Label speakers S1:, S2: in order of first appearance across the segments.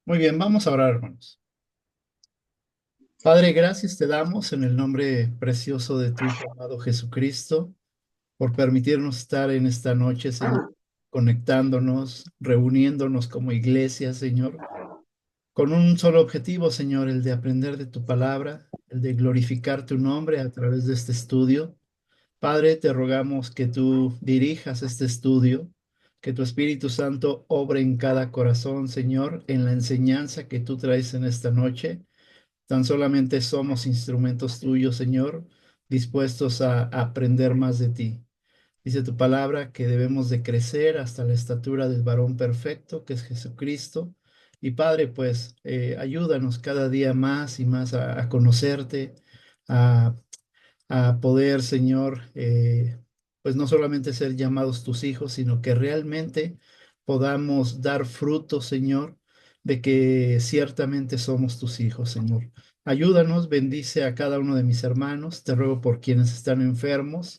S1: Muy bien, vamos a orar, hermanos. Padre, gracias te damos en el nombre precioso de tu Hijo amado Jesucristo por permitirnos estar en esta noche, Señor, conectándonos, reuniéndonos como iglesia, Señor, con un solo objetivo, Señor, el de aprender de tu palabra, el de glorificar tu nombre a través de este estudio. Padre, te rogamos que tú dirijas este estudio, que tu Espíritu Santo obre en cada corazón, Señor, en la enseñanza que tú traes en esta noche. Tan solamente somos instrumentos tuyos, Señor, dispuestos a aprender más de ti. Dice tu palabra que debemos de crecer hasta la estatura del varón perfecto, que es Jesucristo. Y Padre, pues ayúdanos cada día más y más a conocerte, a poder, Señor, pues no solamente ser llamados tus hijos, sino que realmente podamos dar fruto, Señor, de que ciertamente somos tus hijos, Señor. Ayúdanos, bendice a cada uno de mis hermanos, te ruego por quienes están enfermos,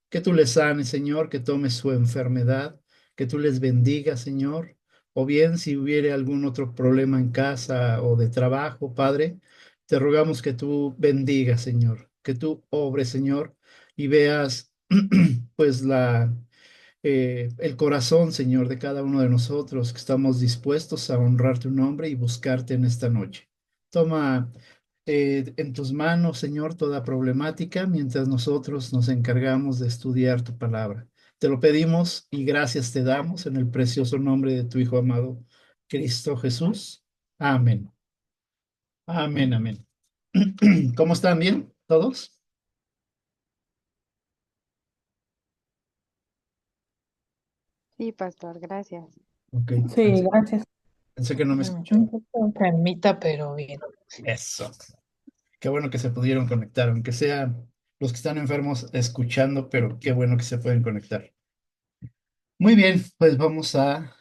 S1: que tú les sanes, Señor, que tomes su enfermedad, que tú les bendigas, Señor, o bien si hubiere algún otro problema en casa o de trabajo, Padre. Te rogamos que tú bendigas, Señor, que tú obres, Señor, y veas pues el corazón, Señor, de cada uno de nosotros que estamos dispuestos a honrar tu nombre y buscarte en esta noche. Toma en tus manos, Señor, toda problemática mientras nosotros nos encargamos de estudiar tu palabra. Te lo pedimos y gracias te damos en el precioso nombre de tu Hijo amado, Cristo Jesús. Amén. Amén, amén. ¿Cómo están? ¿Bien? ¿Todos?
S2: Sí, pastor, gracias.
S1: Ok,
S3: Sí, gracias.
S1: pensé que no me
S3: Un
S1: escuchaban.
S3: poco enfermita, pero bien.
S1: Eso. Qué bueno que se pudieron conectar, aunque sea los que están enfermos escuchando, pero qué bueno que se pueden conectar. Muy bien, pues vamos a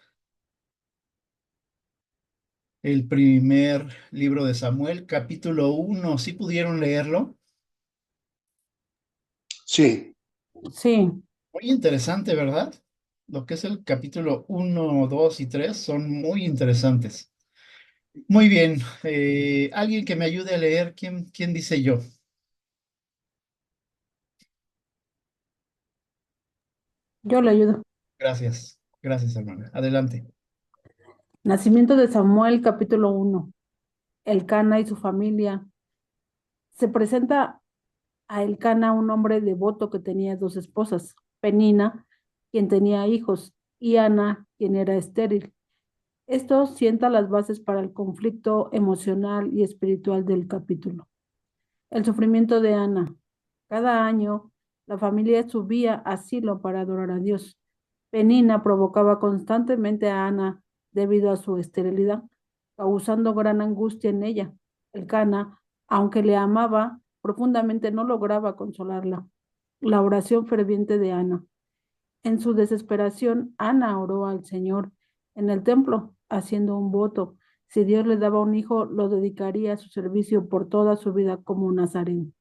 S1: el primer libro de Samuel, capítulo 1. ¿Sí pudieron leerlo?
S4: Sí,
S3: Sí,
S1: Muy interesante, ¿verdad? Lo que es el capítulo 1, 2 y 3 son muy interesantes. Muy bien, alguien que me ayude a leer, ¿quién dice yo?
S3: yo le ayudo.
S1: Gracias, gracias, hermana. Adelante.
S3: Nacimiento de Samuel, capítulo 1. Elcana y su familia. Se presenta a Elcana un hombre devoto que tenía dos esposas, Penina, quien tenía hijos, y Ana, quien era estéril. Esto sienta las bases para el conflicto emocional y espiritual del capítulo. El sufrimiento de Ana. Cada año, la familia subía a Silo para adorar a Dios. Penina provocaba constantemente a Ana debido a su esterilidad, causando gran angustia en ella. Elcana, aunque le amaba profundamente, no lograba consolarla. La oración ferviente de Ana. En su desesperación, Ana oró al Señor en el templo, haciendo un voto. Si Dios le daba un hijo, lo dedicaría a su servicio por toda su vida como nazareno.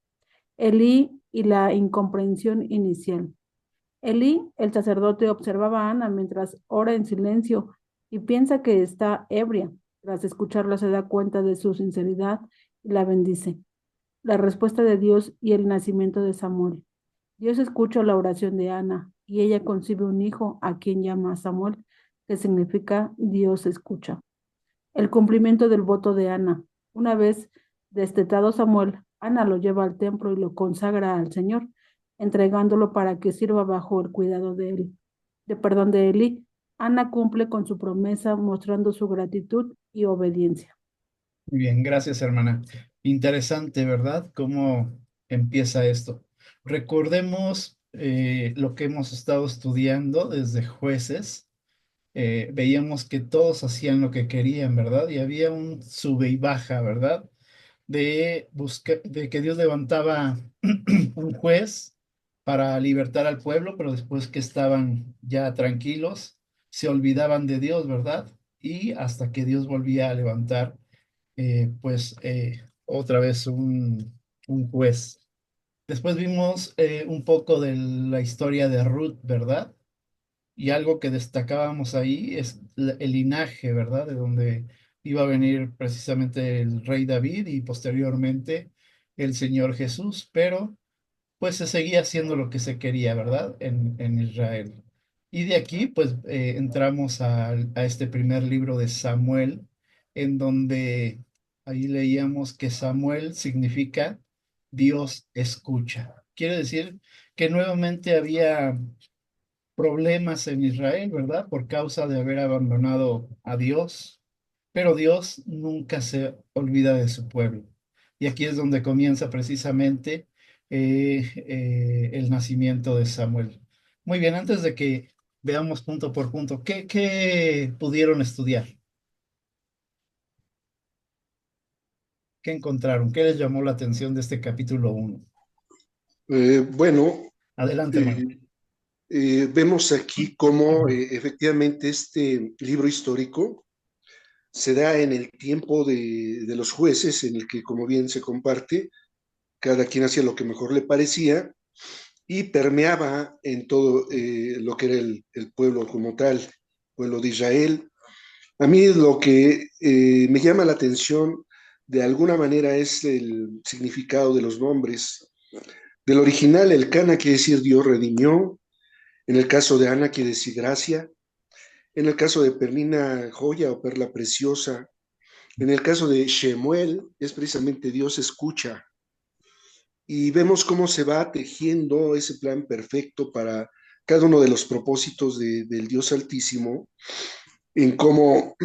S3: Elí y la incomprensión inicial. Elí, el sacerdote, observaba a Ana mientras ora en silencio y piensa que está ebria. Tras escucharla se da cuenta de su sinceridad y la bendice. La respuesta de Dios y el nacimiento de Samuel. Dios escucha la oración de Ana y ella concibe un hijo a quien llama Samuel, que significa Dios escucha. El cumplimiento del voto de Ana. Una vez destetado Samuel, Ana lo lleva al templo y lo consagra al Señor, entregándolo para que sirva bajo el cuidado de él, de perdón de Eli. Ana cumple con su promesa mostrando su gratitud y obediencia.
S1: Muy bien, gracias, hermana. Interesante, ¿verdad? ¿Cómo empieza esto? Recordemos lo que hemos estado estudiando desde jueces. Veíamos que todos hacían lo que querían, ¿verdad? Y había un sube y baja, ¿verdad? De que Dios levantaba un juez para libertar al pueblo, pero después que estaban ya tranquilos, se olvidaban de Dios, ¿verdad? Y hasta que Dios volvía a levantar, otra vez un juez. Después vimos un poco de la historia de Ruth, ¿verdad? Y algo que destacábamos ahí es el linaje, ¿verdad? De donde iba a venir precisamente el rey David y posteriormente el Señor Jesús, pero pues se seguía haciendo lo que se quería, ¿verdad? En Israel. Y de aquí, pues entramos a este primer libro de Samuel, en donde ahí leíamos que Samuel significa Dios escucha. Quiere decir que nuevamente había problemas en Israel, ¿verdad? Por causa de haber abandonado a Dios, pero Dios nunca se olvida de su pueblo. Y aquí es donde comienza precisamente el nacimiento de Samuel. Muy bien, antes de que veamos punto por punto, ¿qué pudieron estudiar? ¿Qué encontraron? ¿Qué les llamó la atención de este capítulo uno?
S4: Bueno,
S1: Adelante, hermano.
S4: eh, vemos aquí cómo efectivamente este libro histórico se da en el tiempo de los jueces, en el que, como bien se comparte, cada quien hacía lo que mejor le parecía y permeaba en todo lo que era el pueblo como tal, pueblo de Israel. A mí lo que me llama la atención de alguna manera es el significado de los nombres. Del original, el Cana quiere decir Dios redimió, en el caso de Ana quiere decir gracia, en el caso de Pernina, joya o perla preciosa, en el caso de Shemuel es precisamente Dios escucha. Y vemos cómo se va tejiendo ese plan perfecto para cada uno de los propósitos del Dios Altísimo, en cómo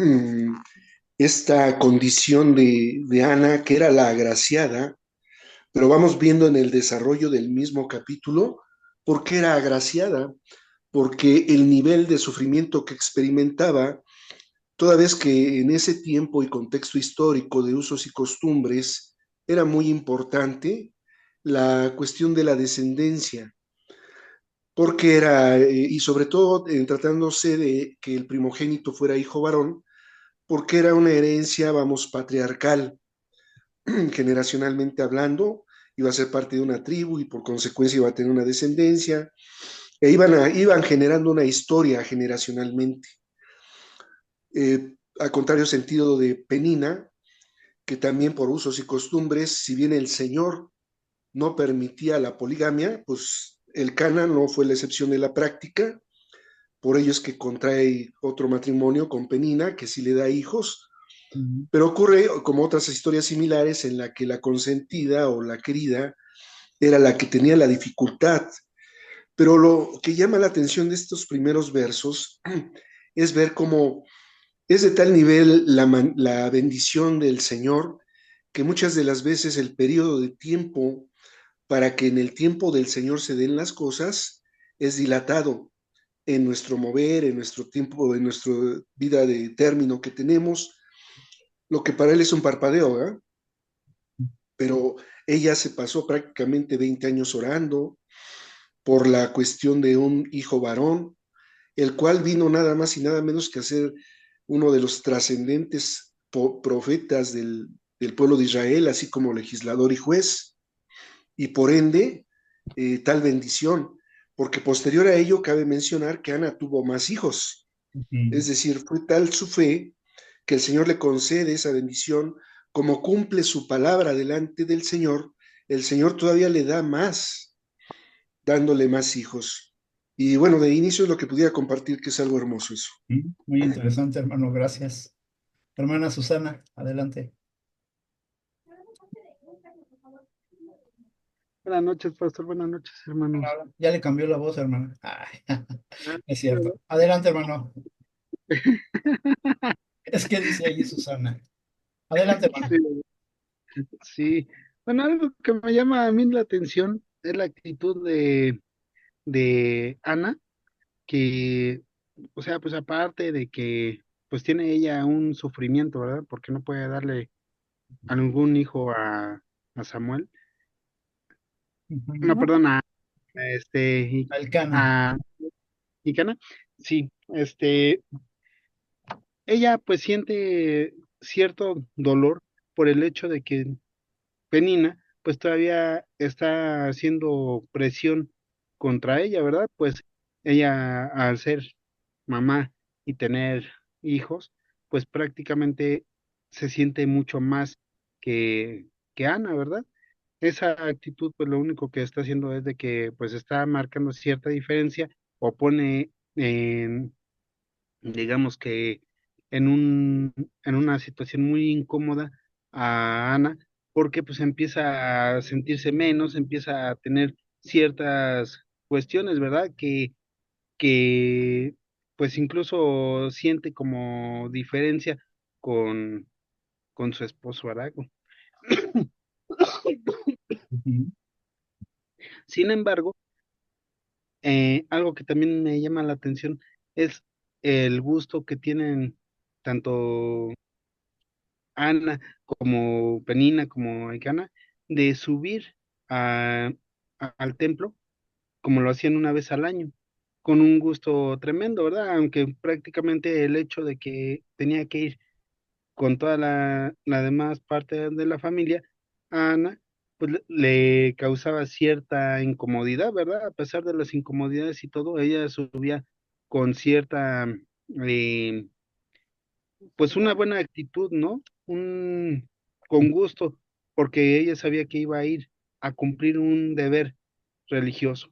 S4: esta condición de Ana, que era la agraciada, pero vamos viendo en el desarrollo del mismo capítulo por qué era agraciada, porque el nivel de sufrimiento que experimentaba, toda vez que en ese tiempo y contexto histórico de usos y costumbres era muy importante la cuestión de la descendencia, porque era, y sobre todo tratándose de que el primogénito fuera hijo varón, porque era una herencia, vamos, patriarcal, generacionalmente hablando, iba a ser parte de una tribu y por consecuencia iba a tener una descendencia, iban generando una historia generacionalmente. Al contrario sentido de Penina, que también por usos y costumbres, si bien el Señor no permitía la poligamia, pues el Cana no fue la excepción de la práctica, por ello es que contrae otro matrimonio con Penina, que sí le da hijos,
S1: Ujú.
S4: pero ocurre como otras historias similares en la que la consentida o la querida era la que tenía la dificultad. Pero lo que llama la atención de estos primeros versos es ver cómo es de tal nivel la bendición del Señor que muchas de las veces el periodo de tiempo para que en el tiempo del Señor se den las cosas es dilatado en nuestro mover, en nuestro tiempo, en nuestra vida de término que tenemos, lo que para él es un parpadeo, ¿eh? Pero ella se pasó prácticamente 20 años orando por la cuestión de un hijo varón, el cual vino nada más y nada menos que a ser uno de los trascendentes profetas del pueblo de Israel, así como legislador y juez, y por ende, tal bendición, porque posterior a ello cabe mencionar que Ana tuvo más hijos,
S1: Ujú.
S4: es decir, fue tal su fe que el Señor le concede esa bendición, como cumple su palabra delante del Señor, el Señor todavía le da más, dándole más hijos. Y bueno, de inicio es lo que pudiera compartir, que es algo hermoso eso.
S1: Muy interesante, hermano, gracias. Hermana Susana, adelante.
S5: Buenas noches, pastor. Buenas noches, hermanos.
S1: Ya le cambió la voz, hermano. Ay,
S5: Ah,
S1: es
S5: ¿verdad?
S1: cierto. Adelante, hermano. Es que dice allí Susana. Adelante, hermano.
S5: Sí, sí. Bueno, algo que me llama a mí la atención es la actitud de Ana, que, o sea, pues aparte de que, pues tiene ella un sufrimiento, ¿verdad? Porque no puede darle algún hijo a Samuel. No,
S1: Ujú.
S5: perdón, este,
S1: Alcana.
S5: a Icana. Sí, ella pues siente cierto dolor por el hecho de que Penina, pues todavía está haciendo presión contra ella, ¿verdad? Pues ella, al ser mamá y tener hijos, pues prácticamente se siente mucho más que Ana, ¿verdad? Esa actitud, pues lo único que está haciendo es de que pues está marcando cierta diferencia o pone en, digamos que en una situación muy incómoda a Ana, porque pues empieza a sentirse menos, empieza a tener ciertas cuestiones, ¿verdad? Que pues incluso siente como diferencia con, con su esposo Arago.
S1: Ujú.
S5: Sin embargo, algo que también me llama la atención es el gusto que tienen tanto Ana como Penina como Icana de subir a- al templo como lo hacían una vez al año, con un gusto tremendo, ¿verdad? Aunque prácticamente el hecho de que tenía que ir con toda la demás parte de la familia, a Ana, pues le causaba cierta incomodidad, ¿verdad? A pesar de las incomodidades y todo, ella subía con cierta, eh, pues una buena actitud, ¿no? Con gusto, porque ella sabía que iba a ir a cumplir un deber religioso.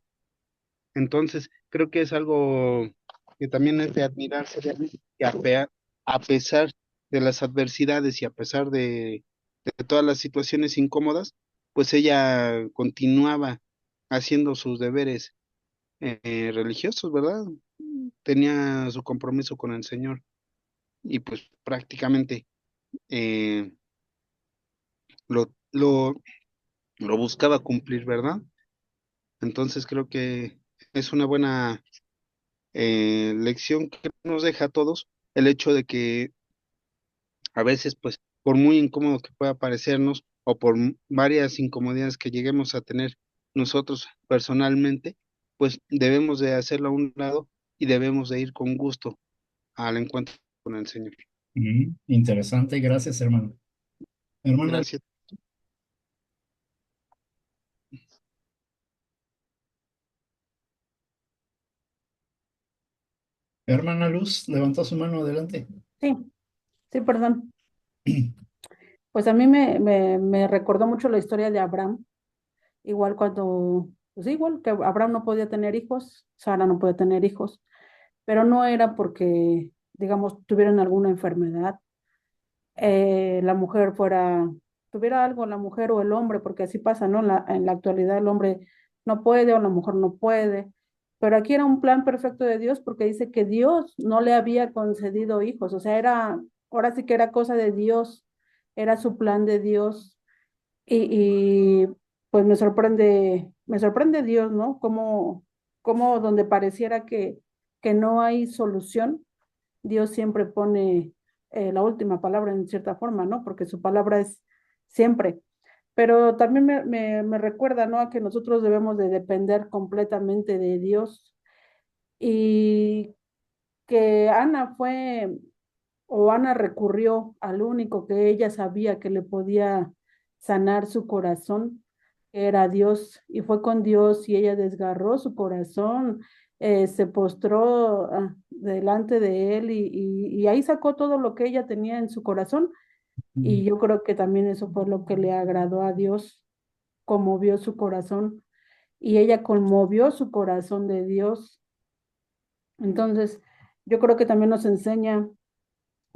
S5: Entonces, creo que es algo que también es de admirarse de mí, que a pesar de las adversidades y a pesar de todas las situaciones incómodas, pues ella continuaba haciendo sus deberes religiosos, ¿verdad? Tenía su compromiso con el Señor y pues prácticamente eh, lo, lo, lo buscaba cumplir, ¿verdad? Entonces creo que es una buena lección que nos deja a todos el hecho de que a veces, pues, por muy incómodo que pueda parecernos o por varias incomodidades que lleguemos a tener nosotros personalmente, pues debemos de hacerlo a un lado y debemos de ir con gusto al encuentro con el Señor.
S1: Interesante, gracias, hermano. Hermana,
S5: Gracias.
S1: hermana Luz, levantó su mano adelante.
S3: Sí, sí, perdón. Pues a mí me recordó mucho la historia de Abraham, igual cuando, pues igual que Abraham no podía tener hijos, Sara no podía tener hijos, pero no era porque, digamos, tuvieran alguna enfermedad, la mujer tuviera algo, la mujer o el hombre, porque así pasa, ¿no? En la actualidad el hombre no puede o la mujer no puede, pero aquí era un plan perfecto de Dios porque dice que Dios no le había concedido hijos, o sea, ahora sí que era cosa de Dios, era su plan de Dios y pues me sorprende Dios, ¿no? Como donde pareciera que no hay solución, Dios siempre pone la última palabra en cierta forma, ¿no? Porque su palabra es siempre. Pero también me recuerda, ¿no? A que nosotros debemos de depender completamente de Dios y que Ana recurrió al único que ella sabía que le podía sanar su corazón, que era Dios, y fue con Dios y ella desgarró su corazón, se postró delante de él y ahí sacó todo lo que ella tenía en su corazón. Y yo creo que también eso fue lo que le agradó a Dios, conmovió su corazón y ella conmovió su corazón de Dios. Entonces, yo creo que también nos enseña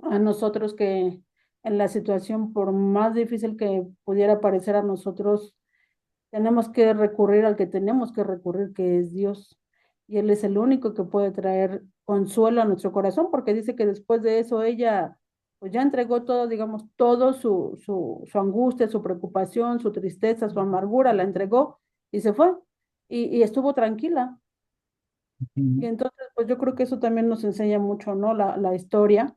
S3: a nosotros que en la situación, por más difícil que pudiera parecer a nosotros, tenemos que recurrir al que tenemos que recurrir, que es Dios. Y Él es el único que puede traer consuelo a nuestro corazón, porque dice que después de eso ella, pues ya entregó todo, digamos, todo su angustia, su preocupación, su tristeza, su amargura, la entregó y se fue. Y estuvo tranquila. Y entonces, pues yo creo que eso también nos enseña mucho, ¿no? La historia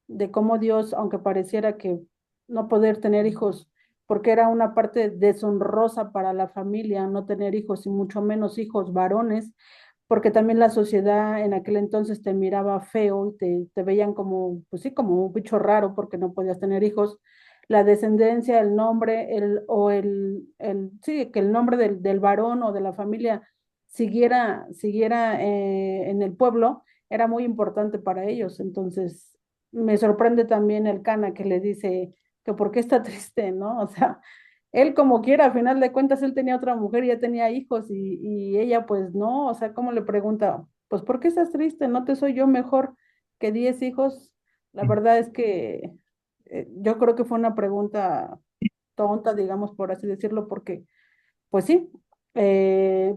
S3: de cómo Dios, aunque pareciera que no poder tener hijos, porque era una parte deshonrosa para la familia no tener hijos y mucho menos hijos varones, porque también la sociedad en aquel entonces te miraba feo y te veían como, pues sí, como un bicho raro porque no podías tener hijos. La descendencia, el nombre, sí, que el nombre del varón o de la familia siguiera en el pueblo, era muy importante para ellos. Entonces, me sorprende también el Cana que le dice que por qué está triste, ¿no? O sea, él como quiera, al final de cuentas, él tenía otra mujer y ya tenía hijos y ella pues no, o sea, ¿cómo le pregunta? Pues ¿por qué estás triste? ¿No te soy yo mejor que 10 hijos? La verdad es que yo creo que fue una pregunta tonta, digamos, por así decirlo, porque pues sí,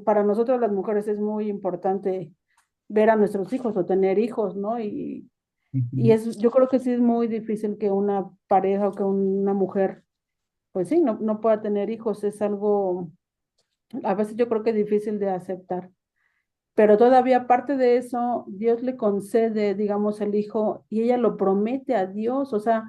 S3: para nosotras las mujeres es muy importante ver a nuestros hijos o tener hijos, ¿no? Y
S1: Ujú,
S3: es, yo creo que sí es muy difícil que una pareja o que una mujer, pues sí, no pueda tener hijos, es algo, a veces yo creo que es difícil de aceptar. Pero todavía aparte de eso, Dios le concede, digamos, el hijo y ella lo promete a Dios, o sea,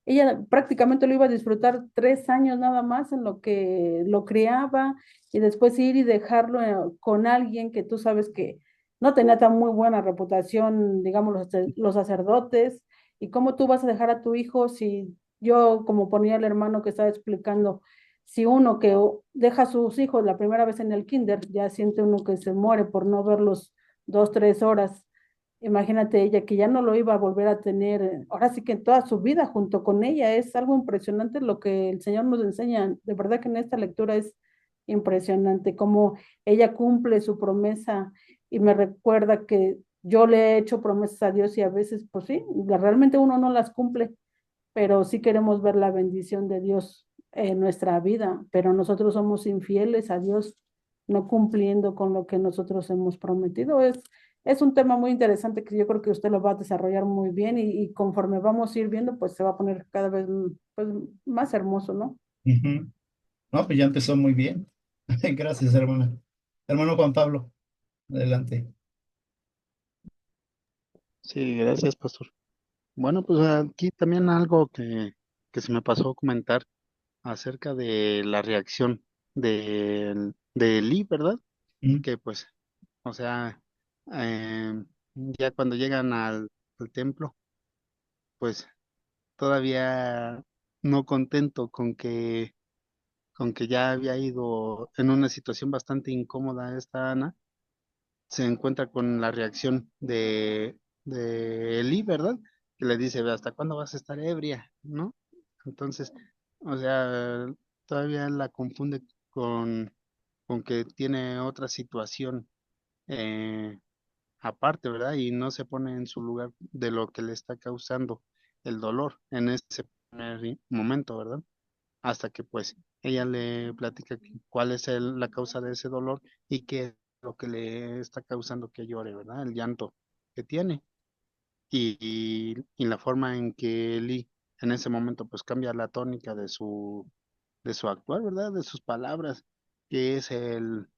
S3: ella prácticamente lo iba a disfrutar 3 años nada más en lo que lo criaba y después ir y dejarlo con alguien que tú sabes que no tenía tan muy buena reputación, digamos, los sacerdotes, y cómo tú vas a dejar a tu hijo si yo, como ponía el hermano que estaba explicando, si uno que deja a sus hijos la primera vez en el kinder, ya siente uno que se muere por no verlos 2, 3 horas. Imagínate ella que ya no lo iba a volver a tener, ahora sí que en toda su vida junto con ella. Es algo impresionante lo que el Señor nos enseña. De verdad que en esta lectura es impresionante cómo ella cumple su promesa y me recuerda que yo le he hecho promesas a Dios y a veces, pues sí, realmente uno no las cumple, pero sí queremos ver la bendición de Dios en nuestra vida, pero nosotros somos infieles a Dios, no cumpliendo con lo que nosotros hemos prometido. Es un tema muy interesante que yo creo que usted lo va a desarrollar muy bien y conforme vamos a ir viendo, pues se va a poner cada vez pues, más hermoso, ¿no?
S1: ujú. No, pues ya empezó muy bien. Gracias, hermana. Hermano Juan Pablo, adelante.
S5: Sí, gracias, pastor. Bueno, pues aquí también algo que se me pasó a comentar acerca de la reacción de Lee, ¿verdad?
S1: Mm,
S5: Que pues, o sea, ya cuando llegan al templo, pues todavía no contento con que ya había ido en una situación bastante incómoda esta Ana, se encuentra con la reacción de Eli, ¿verdad? Que le dice, ¿hasta cuándo vas a estar ebria? ¿No? Entonces, o sea, todavía la confunde con que tiene otra situación eh, aparte, ¿verdad? Y no se pone en su lugar de lo que le está causando el dolor en ese primer momento, ¿verdad? Hasta que pues ella le platica cuál es la causa de ese dolor y qué es lo que le está causando que llore, ¿verdad? El llanto que tiene y la forma en que Lee en ese momento pues cambia la tónica de su actuar, ¿verdad? De sus palabras, que es el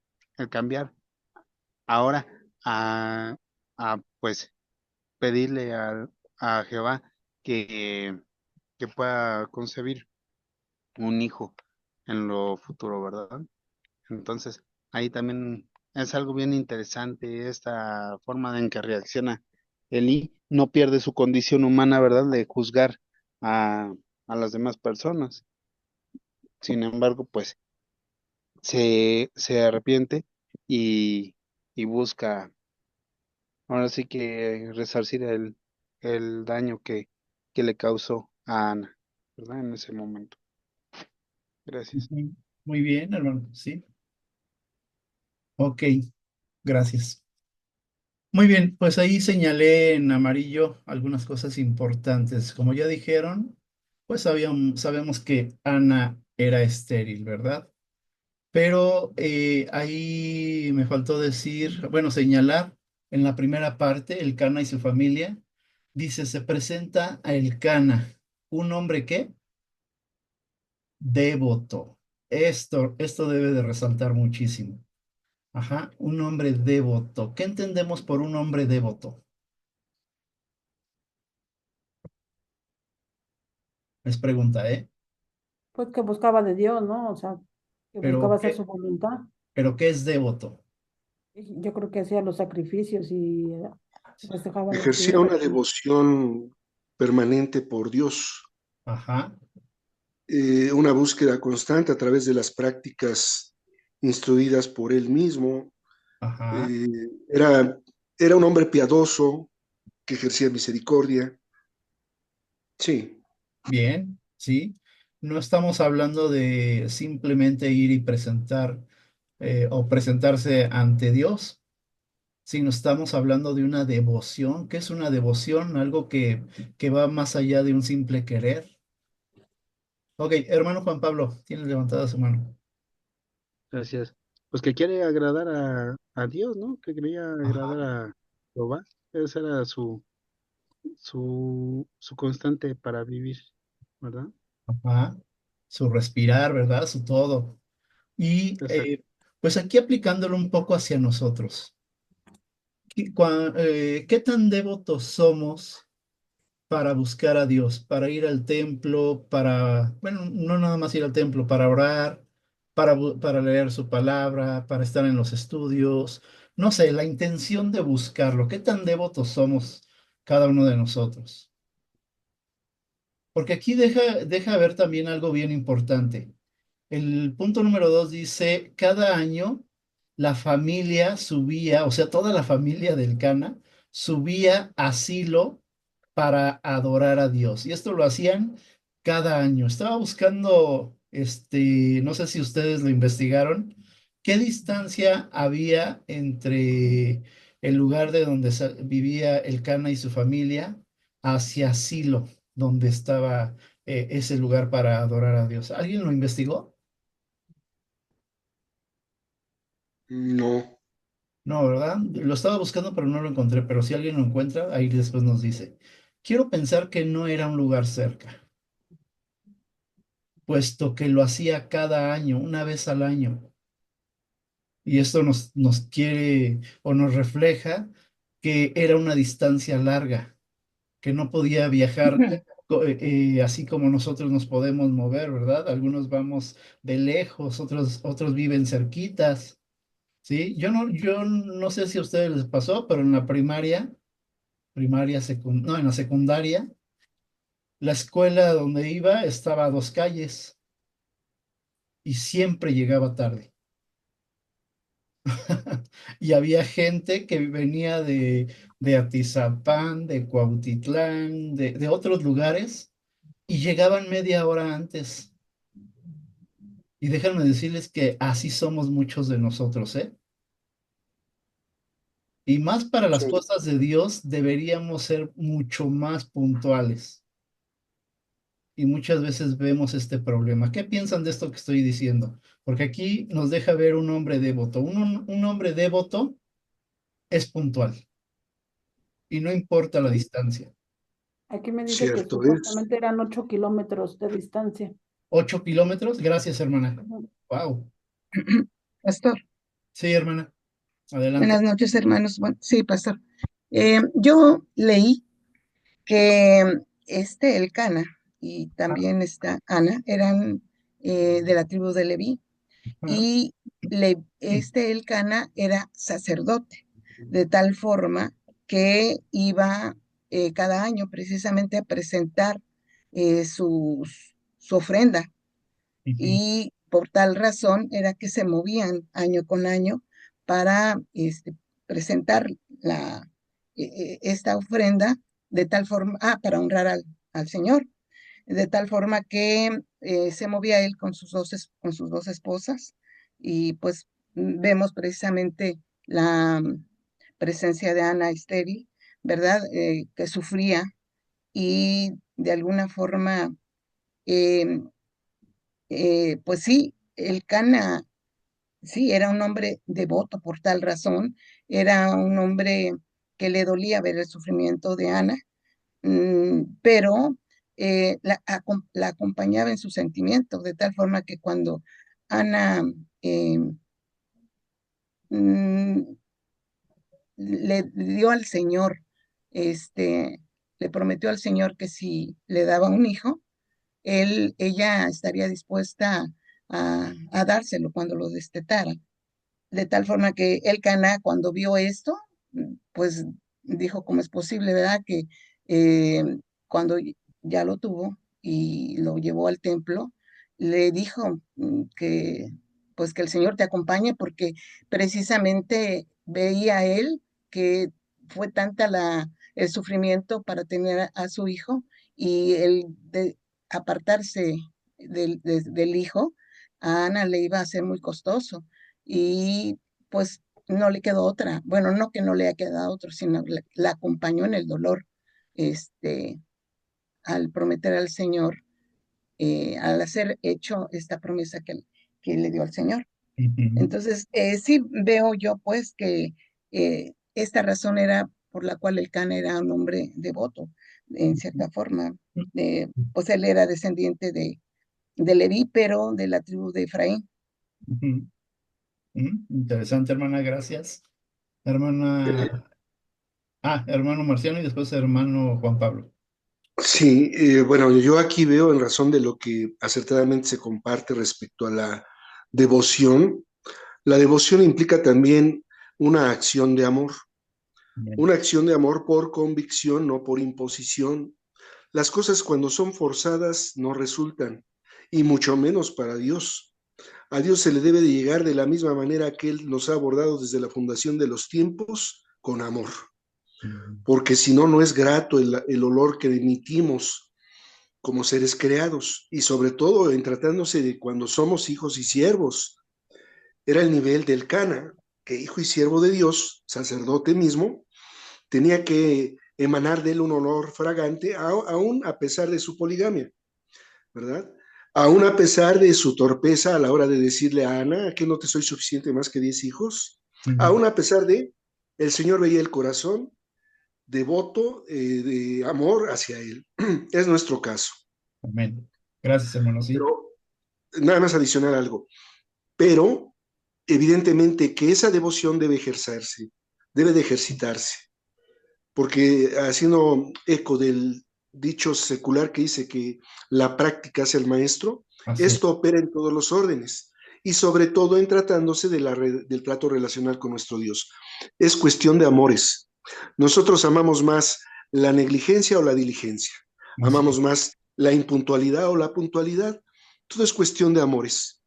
S5: cambiar ahora a, a pues pedirle a Jehová que, que pueda concebir un hijo en lo futuro, ¿verdad? Entonces, ahí también es algo bien interesante esta forma en que reacciona Eli. No pierde su condición humana, ¿verdad? De juzgar a las demás personas. Sin embargo, pues se arrepiente y, y busca, ahora sí que resarcir el daño que le causó a Ana, ¿verdad? En ese momento. Gracias.
S1: ujú. Muy bien, hermano. Sí. Ok, gracias. Muy bien, pues ahí señalé en amarillo algunas cosas importantes. Como ya dijeron, pues sabemos que Ana era estéril, ¿verdad? Pero ahí me faltó decir, bueno, señalar en la primera parte, el Cana y su familia. Dice, se presenta a Elcana, un hombre que devoto. Esto debe de resaltar muchísimo. Ajá, un hombre devoto. ¿Qué entendemos por un hombre devoto? Es pregunta, ¿eh?
S3: Pues que buscaba de Dios, ¿no? O sea, que buscaba
S1: Pero
S3: hacer su
S1: ¿qué,
S3: voluntad.
S1: pero qué es devoto?
S3: Y yo creo que hacía los sacrificios y pues dejaba las
S4: Ejercía
S3: fiestas.
S4: una devoción permanente por Dios,
S1: Ajá,
S4: una búsqueda constante a través de las prácticas instruidas por él mismo.
S1: ajá,
S4: Eh, era un hombre piadoso que ejercía misericordia, Sí,
S1: Bien, sí. No estamos hablando de simplemente ir y presentar o presentarse ante Dios, sino estamos hablando de una devoción. ¿Qué es una devoción? Algo que va más allá de un simple querer. Ok, hermano Juan Pablo, tiene levantada su mano.
S5: Gracias. Pues que quiere agradar a Dios, ¿no? Que quería
S1: Ajá.
S5: agradar a Jehová. Esa era su constante para vivir, ¿verdad?
S1: Ajá. Su respirar, ¿verdad? Su todo. Y
S5: Exacto.
S1: pues aquí aplicándolo un poco hacia nosotros. ¿Qué tan devotos somos para buscar a Dios, para ir al templo, para, bueno, no nada más ir al templo, para orar, para leer su palabra, para estar en los estudios? No sé, la intención de buscarlo. ¿Qué tan devotos somos cada uno de nosotros? Porque aquí deja ver también algo bien importante. El punto número 2 dice, cada año la familia subía, o sea, toda la familia del Cana subía a Silo para adorar a Dios. Y esto lo hacían cada año. Estaba buscando, no sé si ustedes lo investigaron, qué distancia había entre el lugar de donde vivía el Cana y su familia hacia Silo, donde estaba ese lugar para adorar a Dios. ¿Alguien lo investigó?
S4: no.
S1: No, ¿verdad? Lo estaba buscando, pero no lo encontré. Pero si alguien lo encuentra, ahí después nos dice. Quiero pensar que no era un lugar cerca, puesto que lo hacía cada año, una vez al año. Y esto nos quiere o nos refleja que era una distancia larga, que no podía viajar así como nosotros nos podemos mover, ¿verdad? Algunos vamos de lejos, otros viven cerquitas. Sí, yo no sé si a ustedes les pasó, pero en la no, en la secundaria, la escuela donde iba estaba a 2 calles y siempre llegaba tarde. Y había gente que venía de Atizapán, de Cuautitlán, de otros lugares y llegaban media hora antes. Y déjenme decirles que así somos muchos de nosotros, ¿eh? Y más para las
S4: Sí.
S1: cosas de Dios deberíamos ser mucho más puntuales. Y muchas veces vemos este problema. ¿Qué piensan de esto que estoy diciendo? Porque aquí nos deja ver un hombre devoto. Un hombre devoto es puntual y no importa la distancia.
S3: Aquí me dice que
S4: Cierto es.
S3: supuestamente eran 8 kilómetros de distancia.
S1: 8 kilómetros, gracias, hermana.
S3: Ujú.
S1: Wow.
S6: Pastor,
S1: Sí, hermana,
S6: buenas
S1: adelante.
S6: noches, hermanos. Bueno, sí, pastor. Yo leí que Elcana y
S1: Ah,
S6: también esta Ana eran de la tribu de Leví
S1: ah,
S6: y Elcana era sacerdote, de tal forma que iba cada año precisamente a presentar su ofrenda
S1: ujú,
S6: y por tal razón era que se movían año con año para presentar esta ofrenda de tal forma, para honrar al Señor, de tal forma que se movía él con sus dos esposas y pues vemos precisamente la presencia de Ana estéril, ¿verdad? Que sufría y de alguna forma eh, pues sí, el Cana, sí, era un hombre devoto por tal razón, era un hombre que le dolía ver el sufrimiento de Ana, pero la acompañaba en sus sentimientos, de tal forma que cuando Ana eh, mm, le dio al Señor, este, le prometió al Señor que si le daba un hijo, ella estaría dispuesta a dárselo cuando lo destetara. De tal forma que el Cana, cuando vio esto, pues dijo, ¿cómo es posible, verdad? Que cuando ya lo tuvo y lo llevó al templo, le dijo que pues que el Señor te acompañe porque precisamente veía él que fue tanta el sufrimiento para tener a su hijo y el de apartarse del hijo, a Ana le iba a ser muy costoso y pues no le quedó otra. Bueno, no que no le haya quedado otro, sino la acompañó en el dolor, este, al prometer al Señor, al hacer hecho esta promesa que le dio al Señor.
S1: Ujú.
S6: Entonces, sí veo yo pues que esta razón era por la cual el Can era un hombre devoto, en cierta forma. Pues él era descendiente de Leví, pero de la tribu de Efraín.
S1: Ujú. Interesante, hermana, gracias. Hermana, hermano Marciano y después hermano Juan Pablo.
S4: Sí, bueno, yo aquí veo en razón de lo que acertadamente se comparte respecto a devoción. La devoción implica también una acción de amor,
S1: Bien.
S4: una acción de amor por convicción, no por imposición. Las cosas cuando son forzadas no resultan, y mucho menos para Dios. A Dios se le debe de llegar de la misma manera que Él nos ha abordado desde la fundación de los tiempos, con amor,
S1: Ujú.
S4: porque si no, no es grato el olor que emitimos como seres creados, y sobre todo en tratándose de cuando somos hijos y siervos. Era el nivel del Cana, que hijo y siervo de Dios, sacerdote mismo, tenía que emanar de él un olor fragante, aún a pesar de su poligamia, ¿verdad? Aún a pesar de su torpeza a la hora de decirle a Ana que no te soy suficiente más que 10 hijos,
S1: Ujú.
S4: aún a pesar de, el Señor veía el corazón devoto, de amor hacia él. Es nuestro caso.
S1: Amén. Gracias, hermano, sí.
S4: Pero nada más adicionar algo, pero evidentemente que esa devoción debe ejercerse, debe de ejercitarse, porque haciendo eco del dicho secular que dice que la práctica es el maestro,
S1: Así es.
S4: esto opera en todos los órdenes y sobre todo en tratándose del trato relacional con nuestro Dios. Es cuestión de amores. Nosotros amamos más la negligencia o la diligencia,
S1: Así es.
S4: amamos más la impuntualidad o la puntualidad. Todo es cuestión de amores.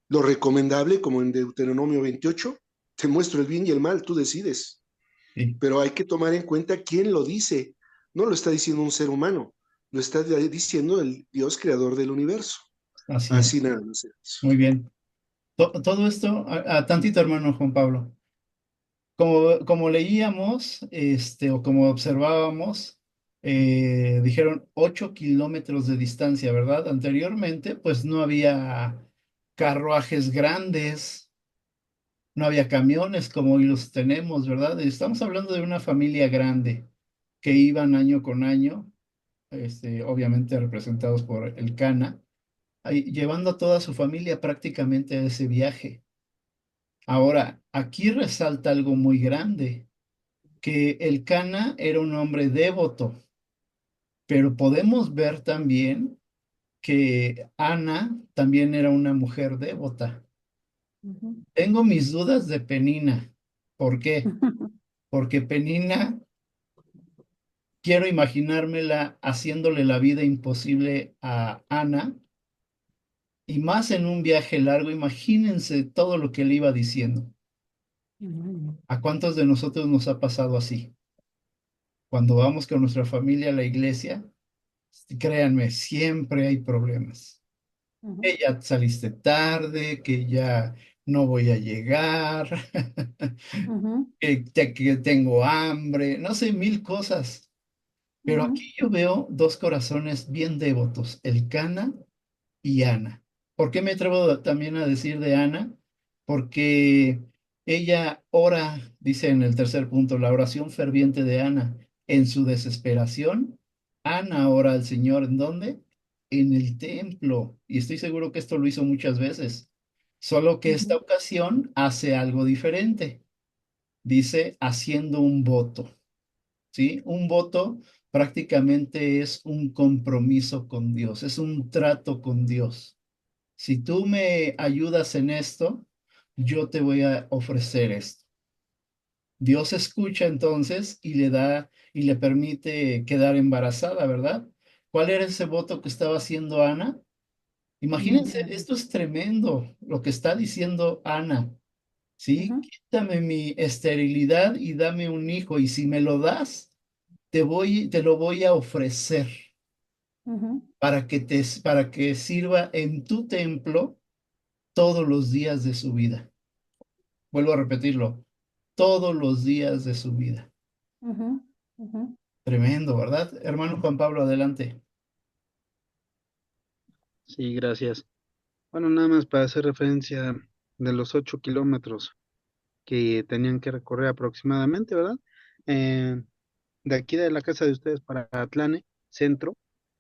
S4: Lo recomendable, como en Deuteronomio 28, te muestro el bien y el mal, tú decides.
S1: Sí,
S4: Pero hay que tomar en cuenta quién lo dice. No lo está diciendo un ser humano, lo está diciendo el Dios creador del universo.
S1: así es.
S4: Así nada más.
S1: Muy bien. Todo esto, a tantito, hermano Juan Pablo. Como leíamos, o como observábamos, dijeron 8 kilómetros de distancia, ¿verdad? Anteriormente, pues no había carruajes grandes, no había camiones como hoy los tenemos, ¿verdad? Estamos hablando de una familia grande que iban año con año, obviamente representados por el Cana, ahí, llevando a toda su familia prácticamente a ese viaje. Ahora, aquí resalta algo muy grande, que el Cana era un hombre devoto, pero podemos ver también que Ana también era una mujer devota.
S3: Ujú.
S1: Tengo mis dudas de Penina. ¿Por qué? Porque Penina, quiero imaginármela haciéndole la vida imposible a Ana, y más en un viaje largo, imagínense todo lo que le iba diciendo.
S3: Ujú.
S1: ¿A cuántos de nosotros nos ha pasado así? Cuando vamos con nuestra familia a la iglesia, créanme, siempre hay problemas.
S3: Ujú.
S1: Que ya saliste tarde, que ya no voy a llegar,
S3: Ujú.
S1: que tengo hambre, no sé, mil cosas. Pero
S3: Ujú.
S1: aquí yo veo dos corazones bien devotos, el Cana y Ana. ¿Por qué me atrevo también a decir de Ana? Porque ella ora, dice en el tercer punto, la oración ferviente de Ana. En su desesperación, Ana ora al Señor. ¿En dónde? En el templo. Y estoy seguro que esto lo hizo muchas veces. Solo que esta
S3: Ujú.
S1: ocasión hace algo diferente. Dice, haciendo un voto. ¿Sí? Un voto prácticamente es un compromiso con Dios, es un trato con Dios. Si tú me ayudas en esto, yo te voy a ofrecer esto. Dios escucha entonces y le da y le permite quedar embarazada, ¿verdad? ¿Cuál era ese voto que estaba haciendo Ana? Imagínense,
S3: Ujú.
S1: esto es tremendo lo que está diciendo Ana, ¿sí?
S3: Ujú.
S1: Quítame mi esterilidad y dame un hijo, y si me lo das, te lo voy a ofrecer.
S3: Ujú.
S1: para que sirva en tu templo todos los días de su vida. Vuelvo a repetirlo, todos los días de su vida.
S3: Ujú. Ujú.
S1: Tremendo, ¿verdad? Hermano Juan Pablo, adelante.
S5: Sí, gracias. Bueno, nada más para hacer referencia de los 8 kilómetros que tenían que recorrer aproximadamente, ¿verdad? Eh, de aquí de la casa de ustedes para Atlane, centro,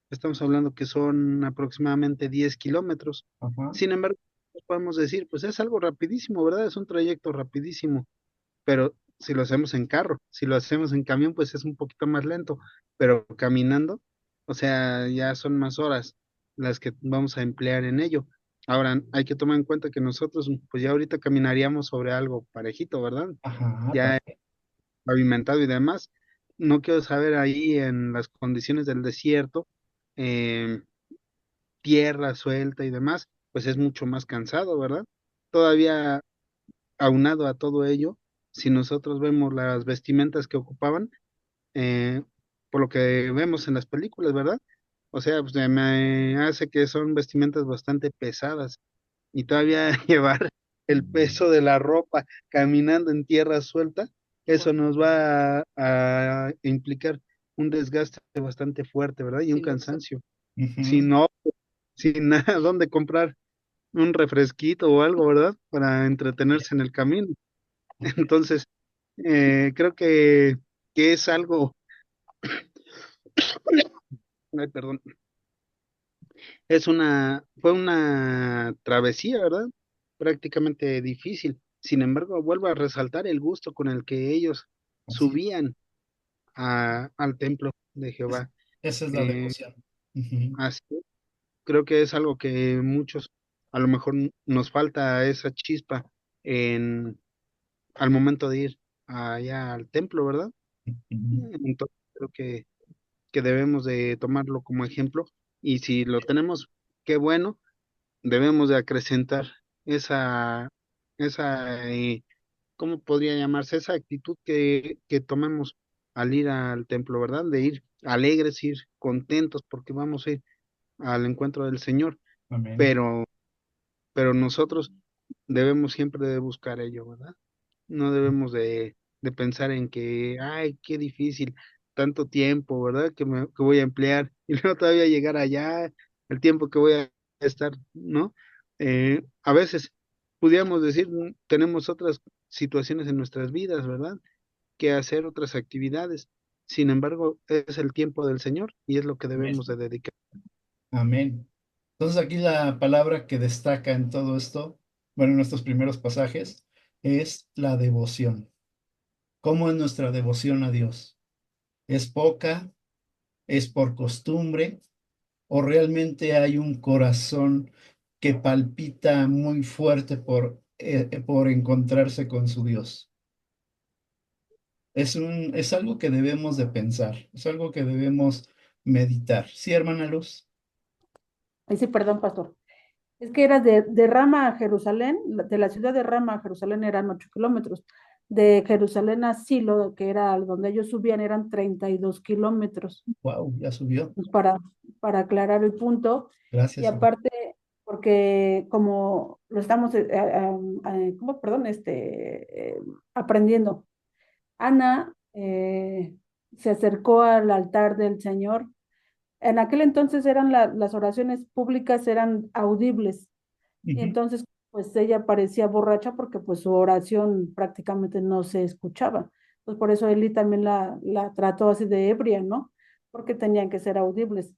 S5: estamos hablando que son aproximadamente 10 kilómetros.
S1: Ajá.
S5: Sin embargo, podemos decir, pues es algo rapidísimo, ¿verdad? Es un trayecto rapidísimo, pero si lo hacemos en carro, si lo hacemos en camión, pues es un poquito más lento, pero caminando, o sea, ya son más horas las que vamos a emplear en ello. Ahora, hay que tomar en cuenta que nosotros, pues ya ahorita caminaríamos sobre algo parejito, ¿verdad?
S1: Ajá,
S5: Ya
S1: también.
S5: pavimentado y demás. No quiero saber ahí en las condiciones del desierto, em, tierra suelta y demás, pues es mucho más cansado, ¿verdad? Todavía aunado a todo ello, si nosotros vemos las vestimentas que ocupaban, eh, por lo que vemos en las películas, ¿verdad? O sea, pues me hace que son vestimentas bastante pesadas y todavía llevar el peso de la ropa caminando en tierra suelta, eso nos va a implicar un desgaste bastante fuerte, ¿verdad? Y un cansancio. Si
S1: Ujú.
S5: no, sin nada, ¿dónde comprar un refresquito o algo, ¿verdad? Para entretenerse en el camino. Entonces, creo que es algo, ay, perdón, fue una travesía, ¿verdad? Prácticamente difícil. Sin embargo, vuelvo a resaltar el gusto con el que ellos
S1: Así
S5: subían al templo de
S1: es.
S5: Jehová.
S1: Esa es la
S5: Eh,
S1: devoción. Ujú.
S5: así, creo que es algo que muchos, a lo mejor nos falta esa chispa en, al momento de ir allá al templo, ¿verdad?
S1: Ujú.
S5: Entonces, creo que debemos de tomarlo como ejemplo y si lo tenemos, qué bueno, debemos de acrecentar esa, esa, ¿cómo podría llamarse? Esa actitud que tomemos al ir al templo, ¿verdad? De ir alegres, ir contentos porque vamos a ir al encuentro del Señor,
S1: Amén.
S5: pero, pero nosotros debemos siempre de buscar ello, ¿verdad? No debemos de pensar en que, ay, qué difícil, tanto tiempo, ¿verdad? Que voy a emplear y luego todavía llegar allá, el tiempo que voy a estar, ¿no? A veces pudiéramos decir, tenemos otras situaciones en nuestras vidas, ¿verdad? Que hacer otras actividades. Sin embargo, es el tiempo del Señor y es lo que debemos
S1: Amén.
S5: de dedicar.
S1: Amén. Entonces aquí la palabra que destaca en todo esto, bueno, en estos primeros pasajes, es la devoción. ¿Cómo es nuestra devoción a Dios? ¿Es poca? ¿Es por costumbre? ¿O realmente hay un corazón que palpita muy fuerte por encontrarse con su Dios? Es algo que debemos de pensar, es algo que debemos meditar. ¿Sí, hermana Luz?
S3: Ay, sí, perdón, pastor. Es que era de Rama a Jerusalén, de la ciudad de Rama a Jerusalén eran 8 kilómetros. De Jerusalén a Silo, que era donde ellos subían, eran 32 kilómetros.
S1: Wow, ya subió.
S3: Pues, para aclarar el punto. Y
S1: Gracias, hermano.
S3: aparte, porque como lo estamos, ¿cómo? Perdón, aprendiendo. Ana se acercó al altar del Señor. En aquel entonces las oraciones públicas eran audibles. Y
S1: Ujú.
S3: entonces, pues ella parecía borracha porque pues su oración prácticamente no se escuchaba. Pues por eso Eli también la trató así de ebria, ¿no? Porque tenían que ser audibles.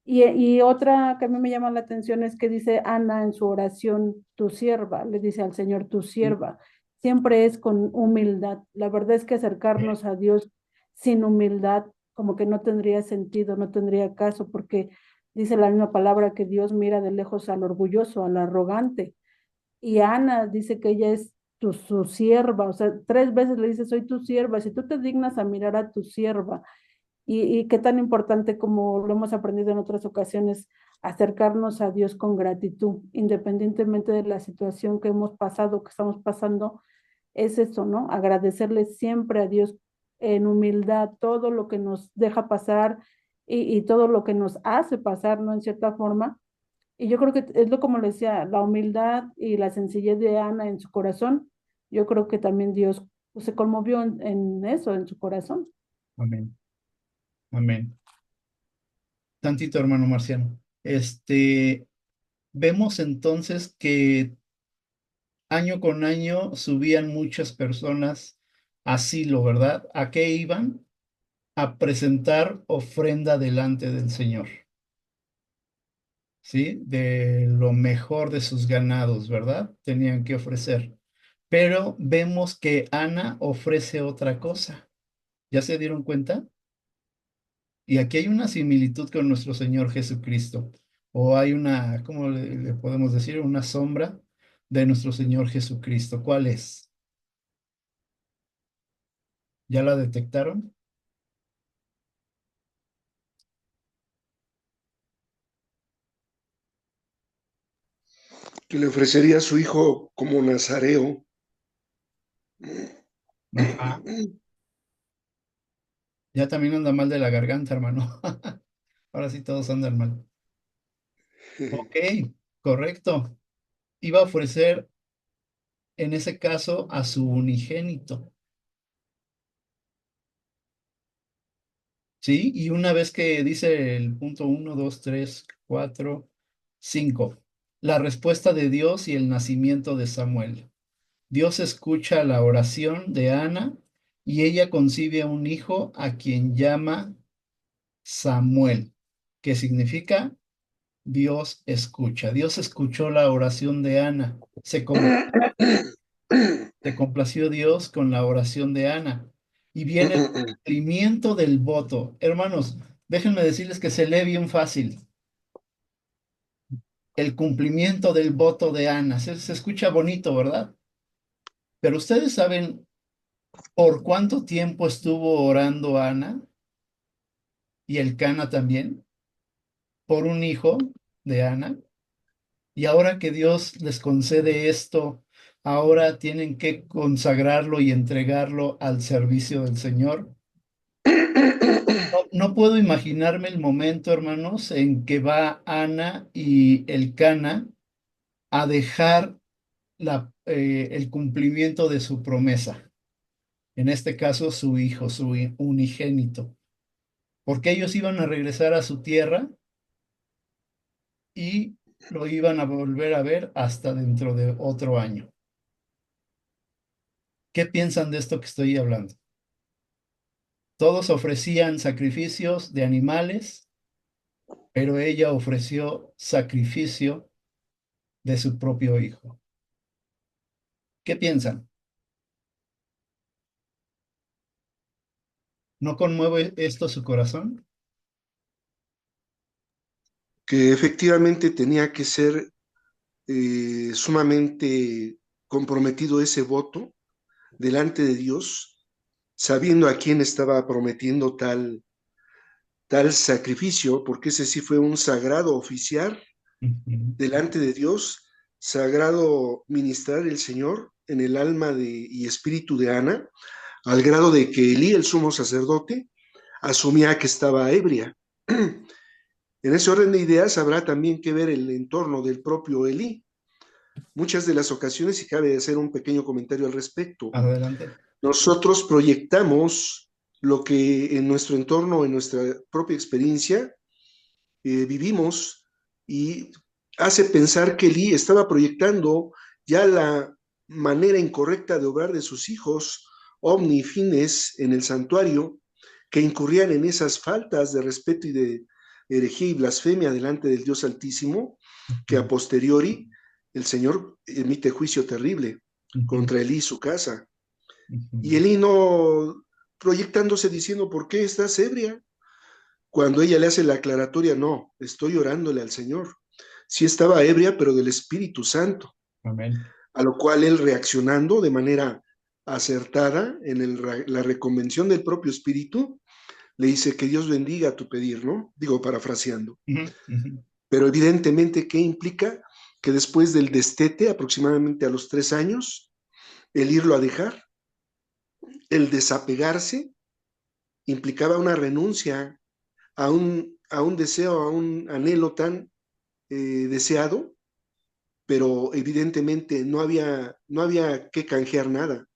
S3: Y otra que a mí me llama la atención es que dice Ana en su oración, tu sierva, le dice al Señor, tu sierva. Siempre es con humildad. La verdad es que acercarnos a Dios sin humildad como que no tendría sentido, no tendría caso, porque dice la misma palabra que Dios mira de lejos al orgulloso, al arrogante. Y Ana dice que ella es su sierva, o sea, 3 veces le dice, soy tu sierva. Si tú te dignas a mirar a tu sierva, y qué tan importante, como lo hemos aprendido en otras ocasiones, acercarnos a Dios con gratitud, independientemente de la situación que hemos pasado, que estamos pasando, es eso, ¿no? Agradecerle siempre a Dios en humildad todo lo que nos deja pasar, y todo lo que nos hace pasar, ¿no? En cierta forma. Y yo creo que es lo como le decía, la humildad y la sencillez de Ana en su corazón. Yo creo que también Dios pues, se conmovió en eso, en su corazón.
S1: Amén. Amén. Tantito, hermano Marciano. Vemos entonces que año con año subían muchas personas a Silo, ¿verdad? ¿A qué iban? A presentar ofrenda delante del Señor, ¿sí? De lo mejor de sus ganados, ¿verdad? Tenían que ofrecer. Pero vemos que Ana ofrece otra cosa. ¿Ya se dieron cuenta? Y aquí hay una similitud con nuestro Señor Jesucristo. O hay una, ¿cómo le podemos decir? Una sombra de nuestro Señor Jesucristo. ¿Cuál es? ¿Ya la detectaron?
S4: Que le ofrecería a su hijo como nazareo.
S1: Ajá. Ya también anda mal de la garganta, hermano. Ahora sí todos andan mal. Ok, correcto. Iba a ofrecer en ese caso a su unigénito, ¿sí? Y una vez que dice el punto 1, 2, 3, 4, 5, la respuesta de Dios y el nacimiento de Samuel. Dios escucha la oración de Ana y ella concibe a un hijo a quien llama Samuel, que significa Dios escucha. Dios escuchó la oración de Ana. Se complació Dios con la oración de Ana. Y viene el cumplimiento del voto. Hermanos, déjenme decirles que se lee bien fácil. El cumplimiento del voto de Ana. Se escucha bonito, ¿verdad? Pero ustedes saben por cuánto tiempo estuvo orando Ana y el Cana también por un hijo de Ana. Y ahora que Dios les concede esto, ahora tienen que consagrarlo y entregarlo al servicio del Señor. No puedo imaginarme el momento, hermanos, en que va Ana y el Cana a dejar el cumplimiento de su promesa. En este caso, su hijo, su unigénito. Porque ellos iban a regresar a su tierra y lo iban a volver a ver hasta dentro de otro año. ¿Qué piensan de esto que estoy hablando? Todos ofrecían sacrificios de animales, pero ella ofreció sacrificio de su propio hijo. ¿Qué piensan? ¿No conmueve esto su corazón?
S4: Que efectivamente tenía que ser sumamente comprometido ese voto delante de Dios, sabiendo a quién estaba prometiendo tal sacrificio, porque ese sí fue un sagrado oficiar
S1: Ujú.
S4: delante de Dios, sagrado ministrar el Señor en el alma y espíritu de Ana, al grado de que Elí, el sumo sacerdote, asumía que estaba ebria. En ese orden de ideas habrá también que ver el entorno del propio Elí. Muchas de las ocasiones, y cabe hacer un pequeño comentario al respecto,
S1: Adelante.
S4: nosotros proyectamos lo que en nuestro entorno, en nuestra propia experiencia, vivimos y hace pensar que Elí estaba proyectando ya la manera incorrecta de obrar de sus hijos, Omni y Fines, en el santuario, que incurrían en esas faltas de respeto y de herejía y blasfemia delante del Dios Altísimo, que a
S1: Ujú,
S4: posteriori el Señor emite juicio terrible
S1: ujú,
S4: contra Elí y su casa. Y
S1: ujú.
S4: Elí no proyectándose diciendo, ¿por qué estás ebria? Cuando ella le hace la aclaratoria, no, estoy orándole al Señor. Sí estaba ebria, pero del Espíritu Santo,
S1: Amén.
S4: a lo cual él reaccionando de manera acertada en la reconvención del propio Espíritu, le dice que Dios bendiga tu pedir, ¿no? Digo, parafraseando.
S1: Ujú, ujú.
S4: Pero evidentemente, ¿qué implica? Que después del destete, aproximadamente a los 3 años, el irlo a dejar, el desapegarse, implicaba una renuncia a un deseo, a un anhelo tan deseado, pero evidentemente no había que canjear nada,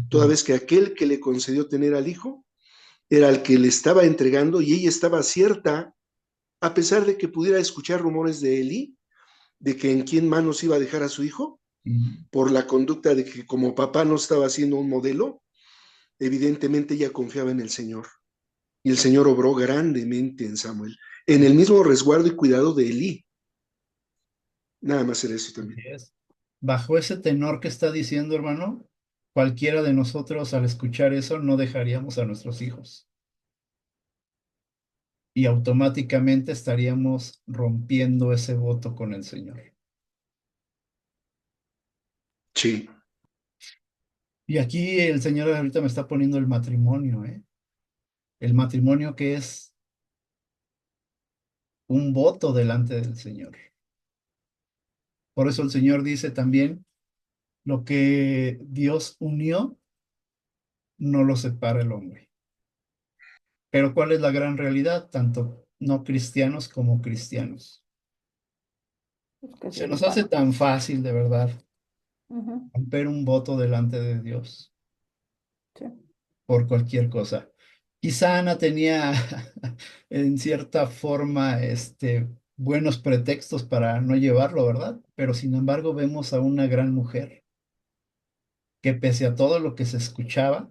S4: toda
S1: Ujú.
S4: vez que aquel que le concedió tener al hijo era el que le estaba entregando y ella estaba cierta, a pesar de que pudiera escuchar rumores de Eli, de que en quién manos iba a dejar a su hijo,
S1: Mm.
S4: por la conducta de que como papá no estaba siendo un modelo, evidentemente ella confiaba en el Señor. Y el Señor obró grandemente en Samuel, en el mismo resguardo y cuidado de Elí. Nada más era eso
S1: Así
S4: también.
S1: es. Bajo ese tenor que está diciendo, hermano, cualquiera de nosotros al escuchar eso no dejaríamos a nuestros hijos y automáticamente estaríamos rompiendo ese voto con el Señor.
S4: Sí,
S1: Y aquí el Señor ahorita me está poniendo el matrimonio, ¿eh? El matrimonio que es un voto delante del Señor. Por eso el Señor dice también, lo que Dios unió, no lo separa el hombre. Pero ¿cuál es la gran realidad? Tanto no cristianos como cristianos.
S3: Pues que
S1: Se
S3: se
S1: nos hace
S3: separan.
S1: tan fácil, de verdad,
S3: Ujú,
S1: romper un voto delante de Dios
S3: sí.
S1: por cualquier cosa. Quizá Ana tenía en cierta forma buenos pretextos para no llevarlo, ¿verdad? Pero sin embargo vemos a una gran mujer que pese a todo lo que se escuchaba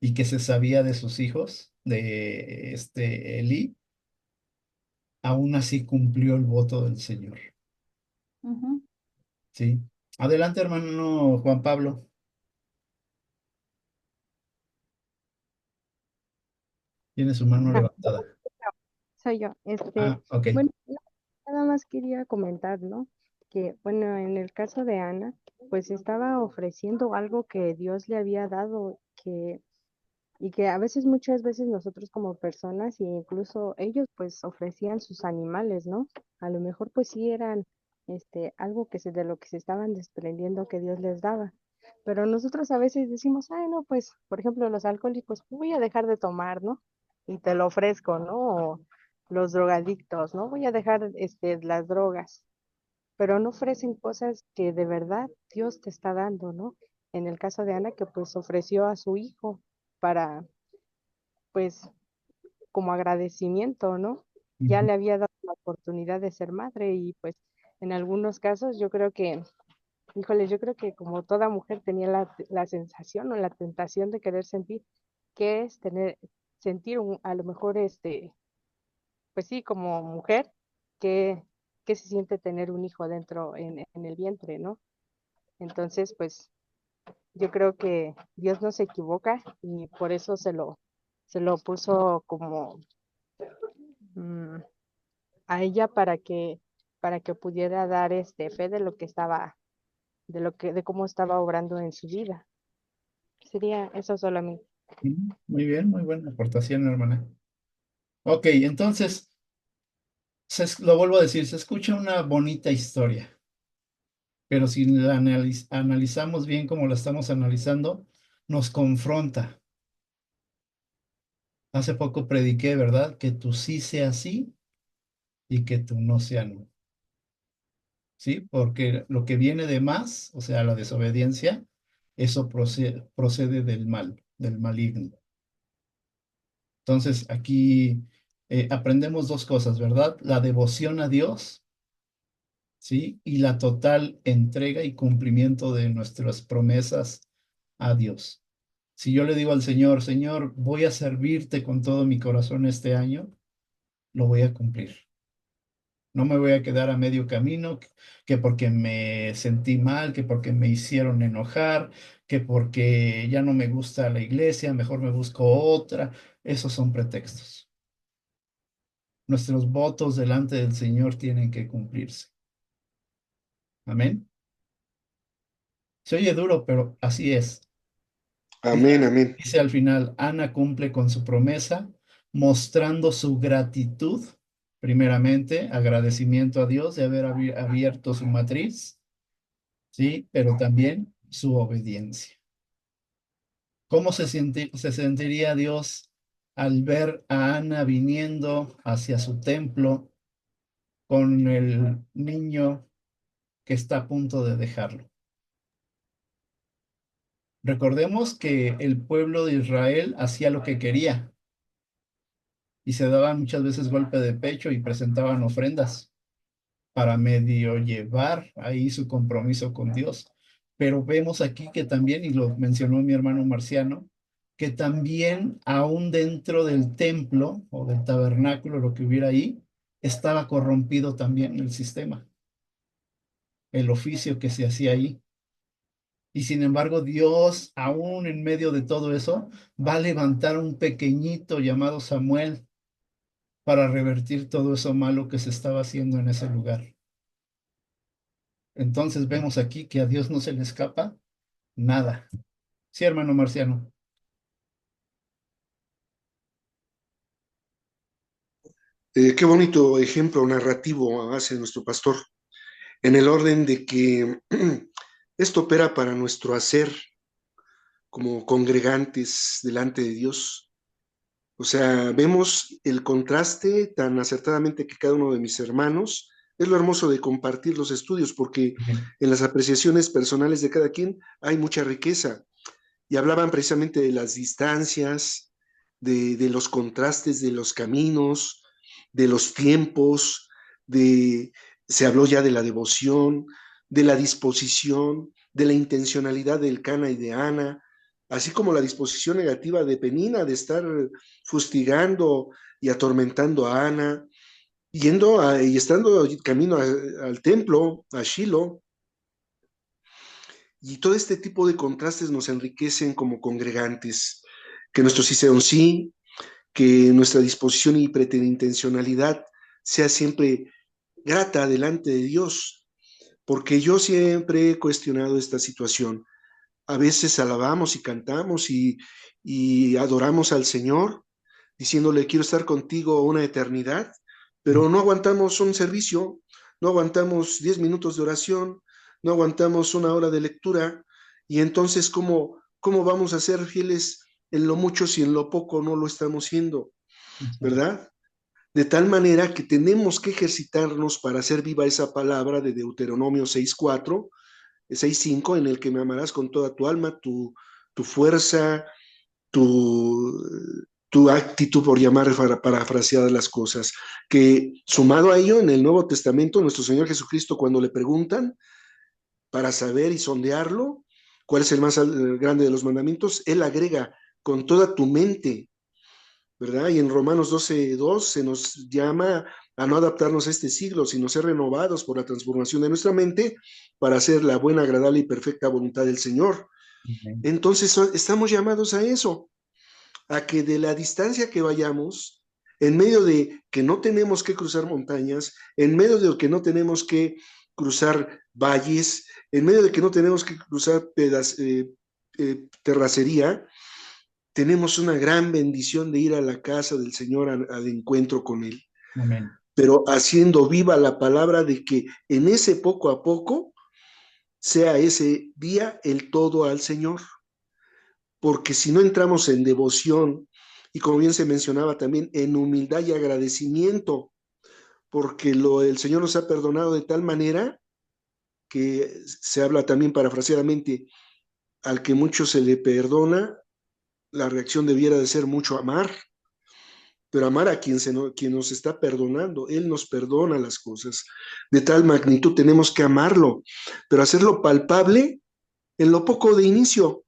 S1: y que se sabía de sus hijos, de Elí, aún así cumplió el voto del Señor.
S3: Ujú.
S1: Sí. Adelante, hermano Juan Pablo. Tiene su mano
S2: Ah,
S1: levantada.
S2: soy yo.
S1: Ah, ok.
S2: Bueno, nada más quería comentar, ¿no? Que, bueno, en el caso de Ana, pues estaba ofreciendo algo que Dios le había dado, y que a veces, muchas veces nosotros como personas, e incluso ellos, pues ofrecían sus animales, ¿no? A lo mejor, pues sí eran, algo de lo que se estaban desprendiendo que Dios les daba. Pero nosotros a veces decimos, ay, no, pues, por ejemplo, los alcohólicos, voy a dejar de tomar, ¿no? Y te lo ofrezco, ¿no? O los drogadictos, ¿no? Voy a dejar, las drogas, pero no ofrecen cosas que de verdad Dios te está dando, ¿no? En el caso de Ana, que pues ofreció a su hijo para, pues, como agradecimiento, ¿no? Ya
S1: Ujú.
S2: le había dado la oportunidad de ser madre y pues en algunos casos yo creo que, híjole, yo creo que como toda mujer tenía la sensación o la tentación de querer sentir, que es sentir a lo mejor, pues sí, como mujer, que, que se siente tener un hijo dentro en el vientre, ¿no? Entonces, pues yo creo que Dios no se equivoca y por eso se lo puso como mm, a ella para que pudiera dar fe de lo que estaba, de cómo estaba obrando en su vida. Sería eso solamente.
S1: Muy bien, muy buena aportación, hermana. Ok, entonces, lo vuelvo a decir, se escucha una bonita historia, pero si la analizamos bien como la estamos analizando, nos confronta. Hace poco prediqué, ¿verdad? Que tu sí sea sí y que tu no sea no. ¿Sí? Porque lo que viene de más, o sea, la desobediencia, eso procede del mal, del maligno. Entonces, aquí aprendemos dos cosas, ¿verdad? La devoción a Dios, ¿sí? Y la total entrega y cumplimiento de nuestras promesas a Dios. Si yo le digo al Señor, Señor, voy a servirte con todo mi corazón este año, lo voy a cumplir. No me voy a quedar a medio camino, que porque me sentí mal, que porque me hicieron enojar, que porque ya no me gusta la iglesia, mejor me busco otra. Esos son pretextos. Nuestros votos delante del Señor tienen que cumplirse. Amén. Se oye duro, pero así es. Dice,
S4: amén, amén.
S1: dice al final, Ana cumple con su promesa, mostrando su gratitud, primeramente, agradecimiento a Dios de haber abierto su matriz, ¿sí? Pero también su obediencia. ¿Cómo se sentiría Dios al ver a Ana viniendo hacia su templo con el niño que está a punto de dejarlo. Recordemos que el pueblo de Israel hacía lo que quería y se daban muchas veces golpe de pecho y presentaban ofrendas para medio llevar ahí su compromiso con Dios. Pero vemos aquí que también, y lo mencionó mi hermano Marciano, que también aún dentro del templo o del tabernáculo, lo que hubiera ahí, estaba corrompido también el sistema, el oficio que se hacía ahí. Y sin embargo, Dios, aún en medio de todo eso, va a levantar un pequeñito llamado Samuel para revertir todo eso malo que se estaba haciendo en ese lugar. Entonces vemos aquí que a Dios no se le escapa nada. Sí, hermano Marciano.
S4: Qué bonito ejemplo narrativo hace nuestro pastor, en el orden de que esto opera para nuestro hacer como congregantes delante de Dios. O sea, vemos el contraste tan acertadamente que cada uno de mis hermanos, es lo hermoso de compartir los estudios, porque en las apreciaciones personales de cada quien hay mucha riqueza. Y hablaban precisamente de las distancias, de los contrastes, de los caminos, de los tiempos, se habló ya de la devoción, de la disposición, de la intencionalidad del Cana y de Ana, así como la disposición negativa de Penina de estar fustigando y atormentando a Ana, y estando camino al templo, a Shiloh, y todo este tipo de contrastes nos enriquecen como congregantes. Que nuestro sí sea un sí, que nuestra disposición y preterintencionalidad sea siempre grata delante de Dios, porque yo siempre he cuestionado esta situación. A veces alabamos y cantamos y adoramos al Señor, diciéndole quiero estar contigo una eternidad, pero no aguantamos un servicio, no aguantamos 10 minutos de oración, no aguantamos una hora de lectura, y entonces ¿cómo vamos a ser fieles en lo mucho si en lo poco no lo estamos siendo? ¿Verdad? De tal manera que tenemos que ejercitarnos para hacer viva esa palabra de Deuteronomio 6:4, 6:5, en el que me amarás con toda tu alma, tu fuerza, tu, tu actitud, por llamar parafraseadas las cosas, que sumado a ello en el Nuevo Testamento, nuestro Señor Jesucristo, cuando le preguntan para saber y sondearlo, cuál es el más grande de los mandamientos, Él agrega, con toda tu mente, ¿verdad? Y en Romanos 12:2 se nos llama a no adaptarnos a este siglo, sino ser renovados por la transformación de nuestra mente para hacer la buena, agradable y perfecta voluntad del Señor.
S1: Amén.
S4: Entonces estamos llamados a eso, a que de la distancia que vayamos, en medio de que no tenemos que cruzar montañas, en medio de que no tenemos que cruzar valles, en medio de que no tenemos que cruzar terracería, tenemos una gran bendición de ir a la casa del Señor al encuentro con Él,
S1: Amén.
S4: pero haciendo viva la palabra de que en ese poco a poco sea ese día el todo al Señor, porque si no entramos en devoción y como bien se mencionaba también en humildad y agradecimiento, porque el Señor nos ha perdonado de tal manera que se habla también parafraseadamente, al que mucho se le perdona, la reacción debiera de ser mucho amar, pero amar a quien nos está perdonando. Él nos perdona las cosas. De tal magnitud tenemos que amarlo, pero hacerlo palpable en lo poco de inicio,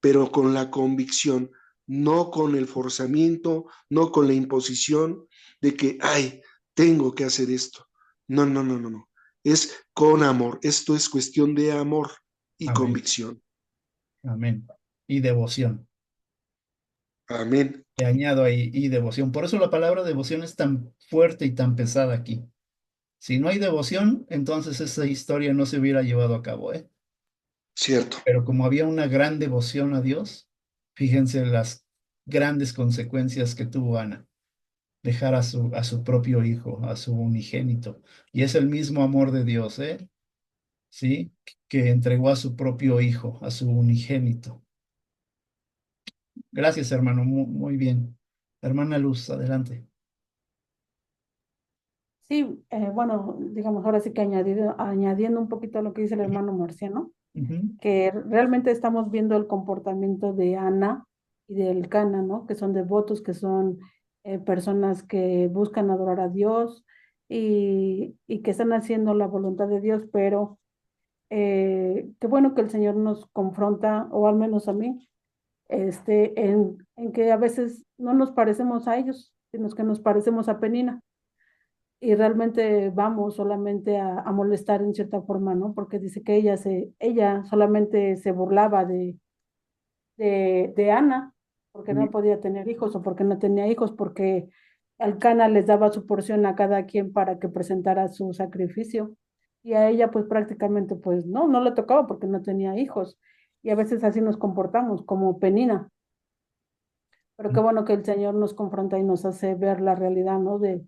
S4: pero con la convicción, no con el forzamiento, no con la imposición de que, ay, tengo que hacer esto. No, no, no, no, no. Es con amor. Esto es cuestión de amor y
S1: Amén.
S4: convicción.
S1: Amén. Y devoción.
S4: Amén.
S1: Le añado ahí, y devoción. Por eso la palabra devoción es tan fuerte y tan pesada aquí. Si no hay devoción, entonces esa historia no se hubiera llevado a cabo, ¿eh?
S4: Cierto.
S1: Pero como había una gran devoción a Dios, fíjense las grandes consecuencias que tuvo Ana. Dejar a su propio hijo, a su unigénito. Y es el mismo amor de Dios, ¿eh? ¿Sí? Que entregó a su propio hijo, a su unigénito. Gracias, hermano, muy bien. Hermana Luz, adelante.
S3: Sí, bueno, digamos, ahora sí que añadiendo un poquito a lo que dice el hermano Marciano,
S1: Ujú,
S3: que realmente estamos viendo el comportamiento de Ana y de Elcana, ¿no? Que son devotos, que son personas que buscan adorar a Dios y que están haciendo la voluntad de Dios, pero qué bueno que el Señor nos confronta, o al menos a mí, en que a veces no nos parecemos a ellos, sino que nos parecemos a Penina y realmente vamos solamente a molestar en cierta forma, ¿no? Porque dice que ella solamente se burlaba de Ana, porque no
S1: sí,
S3: podía tener hijos o porque no tenía hijos, porque Alcana les daba su porción a cada quien para que presentara su sacrificio. Y a ella pues prácticamente pues no le tocaba porque no tenía hijos. Y a veces así nos comportamos como Penina. Pero qué bueno que el Señor nos confronta y nos hace ver la realidad, ¿no? De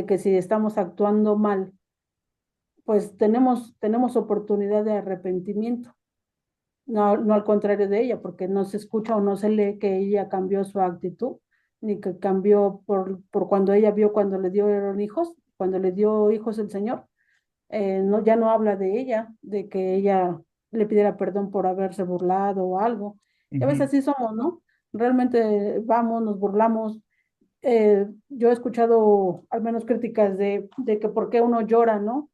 S3: que si estamos actuando mal, pues tenemos oportunidad de arrepentimiento. No al contrario de ella, porque no se escucha o no se lee que ella cambió su actitud, ni que cambió por cuando ella vio cuando le dieron hijos, cuando le dio hijos el Señor. No, ya no habla de ella, de que ella le pidiera perdón por haberse burlado o algo. Y a veces
S1: ujú,
S3: así somos, ¿no? Realmente vamos, nos burlamos. Yo he escuchado al menos críticas de que por qué uno llora, ¿no?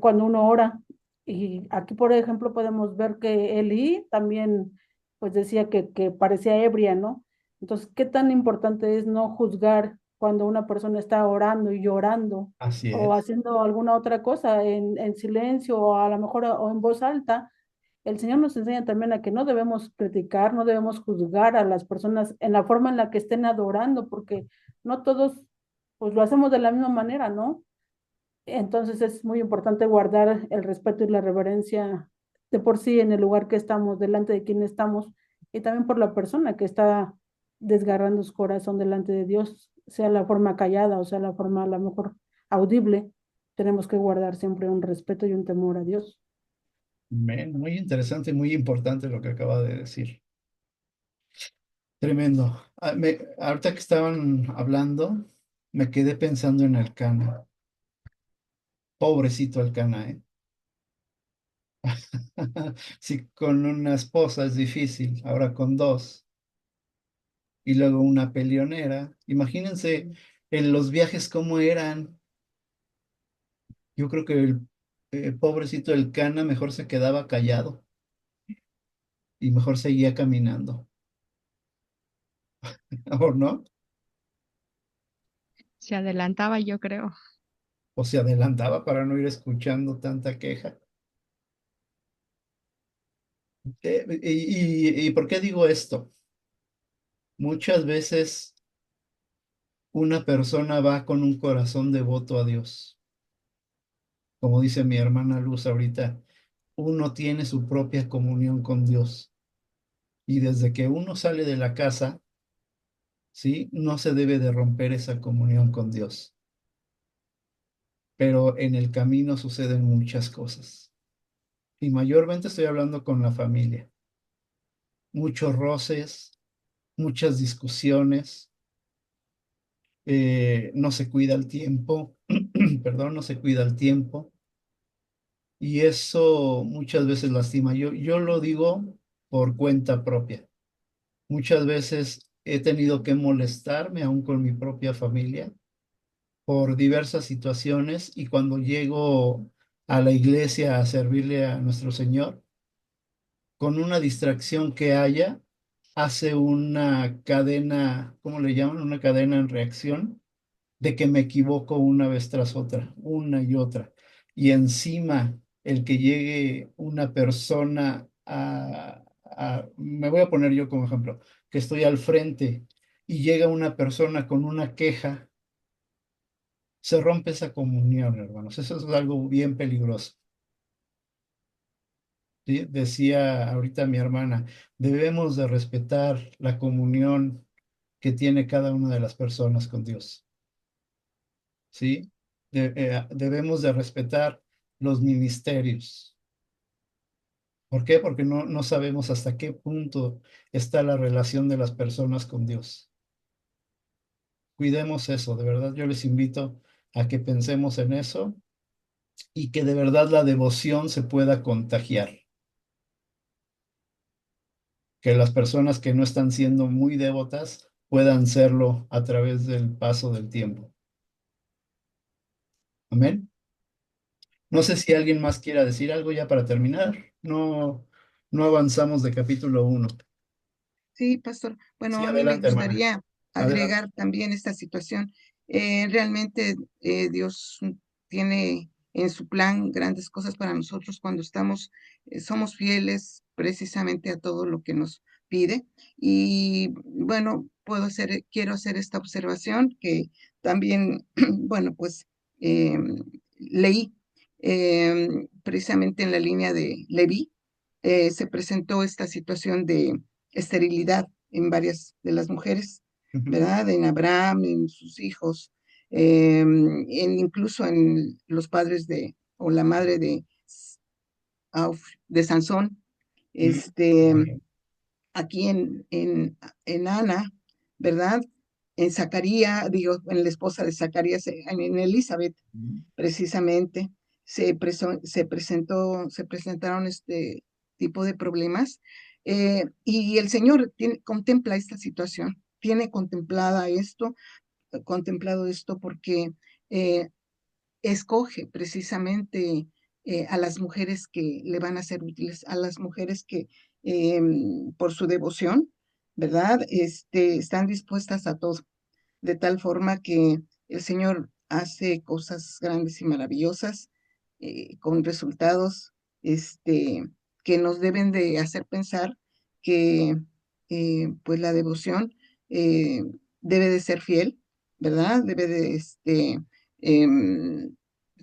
S3: Cuando uno ora. Y aquí, por ejemplo, podemos ver que Elí también, pues decía que parecía ebria, ¿no? Entonces, ¿qué tan importante es no juzgar cuando una persona está orando y llorando
S1: así
S3: o
S1: es.
S3: haciendo alguna otra cosa en silencio o a lo mejor o en voz alta? El Señor nos enseña también a que no debemos criticar, no debemos juzgar a las personas en la forma en la que estén adorando, porque no todos, pues lo hacemos de la misma manera, ¿no? Entonces es muy importante guardar el respeto y la reverencia de por sí en el lugar que estamos, delante de quien estamos, y también por la persona que está desgarrando su corazón delante de Dios, sea la forma callada o sea la forma a lo mejor audible. Tenemos que guardar siempre un respeto y un temor a Dios.
S1: Muy interesante y muy importante lo que acaba de decir. Tremendo. Ahorita que estaban hablando, me quedé pensando en Elcana. Pobrecito Elcana, ¿eh? Si con una esposa es difícil, ahora con dos, y luego una peleonera. Imagínense en los viajes cómo eran. Yo creo que el pobrecito Elcana mejor se quedaba callado y mejor seguía caminando, ¿o no?
S2: Se adelantaba, yo creo.
S1: O se adelantaba para no ir escuchando tanta queja. ¿Y por qué digo esto? Muchas veces una persona va con un corazón devoto a Dios. Como dice mi hermana Luz ahorita, uno tiene su propia comunión con Dios. Y desde que uno sale de la casa, ¿sí? No se debe de romper esa comunión con Dios. Pero en el camino suceden muchas cosas. Y mayormente estoy hablando con la familia. Muchos roces, muchas discusiones, no se cuida el tiempo, perdón, no se cuida el tiempo. Y eso muchas veces lastima. Yo lo digo por cuenta propia. Muchas veces he tenido que molestarme aún con mi propia familia por diversas situaciones y cuando llego a la iglesia a servirle a nuestro Señor, con una distracción que haya, hace una cadena, ¿cómo le llaman? Una cadena en reacción de que me equivoco una vez tras otra, una y otra. Y encima, el que llegue una persona me voy a poner yo como ejemplo, que estoy al frente y llega una persona con una queja, se rompe esa comunión, hermanos. Eso es algo bien peligroso. ¿Sí? Decía ahorita mi hermana, debemos de respetar la comunión que tiene cada una de las personas con Dios. ¿Sí? Debemos de respetar los ministerios. ¿Por qué? Porque no sabemos hasta qué punto está la relación de las personas con Dios. Cuidemos eso, de verdad. Yo les invito a que pensemos en eso y que de verdad la devoción se pueda contagiar. Que las personas que no están siendo muy devotas puedan serlo a través del paso del tiempo. Amén. No sé si alguien más quiera decir algo ya para terminar. No, no avanzamos de capítulo 1.
S6: Sí, pastor.
S1: Sí,
S6: Bueno, a mí me
S1: adelante, hermana.
S6: gustaría
S1: Adelante.
S6: agregar también esta situación. Realmente Dios tiene en su plan grandes cosas para nosotros cuando somos fieles precisamente a todo lo que nos pide. Y bueno, quiero hacer esta observación que también, bueno, pues leí precisamente en la línea de Leví. Se presentó esta situación de esterilidad en varias de las mujeres,
S1: Ujú,
S6: ¿verdad? En Abraham, en sus hijos, incluso en los padres o la madre de Sansón,
S1: ujú.
S6: este, aquí en Ana, ¿verdad? En Zacarías, digo, en la esposa de Zacarías, en Elizabeth, precisamente, se presentaron este tipo de problemas, y el Señor contempla esta situación, tiene contemplado esto porque eh, escoge precisamente a las mujeres que le van a ser útiles, a las mujeres que por su devoción, ¿verdad? Están dispuestas a todo, de tal forma que el Señor hace cosas grandes y maravillosas con resultados que nos deben de hacer pensar que pues la devoción eh, debe de ser fiel, ¿verdad? Em,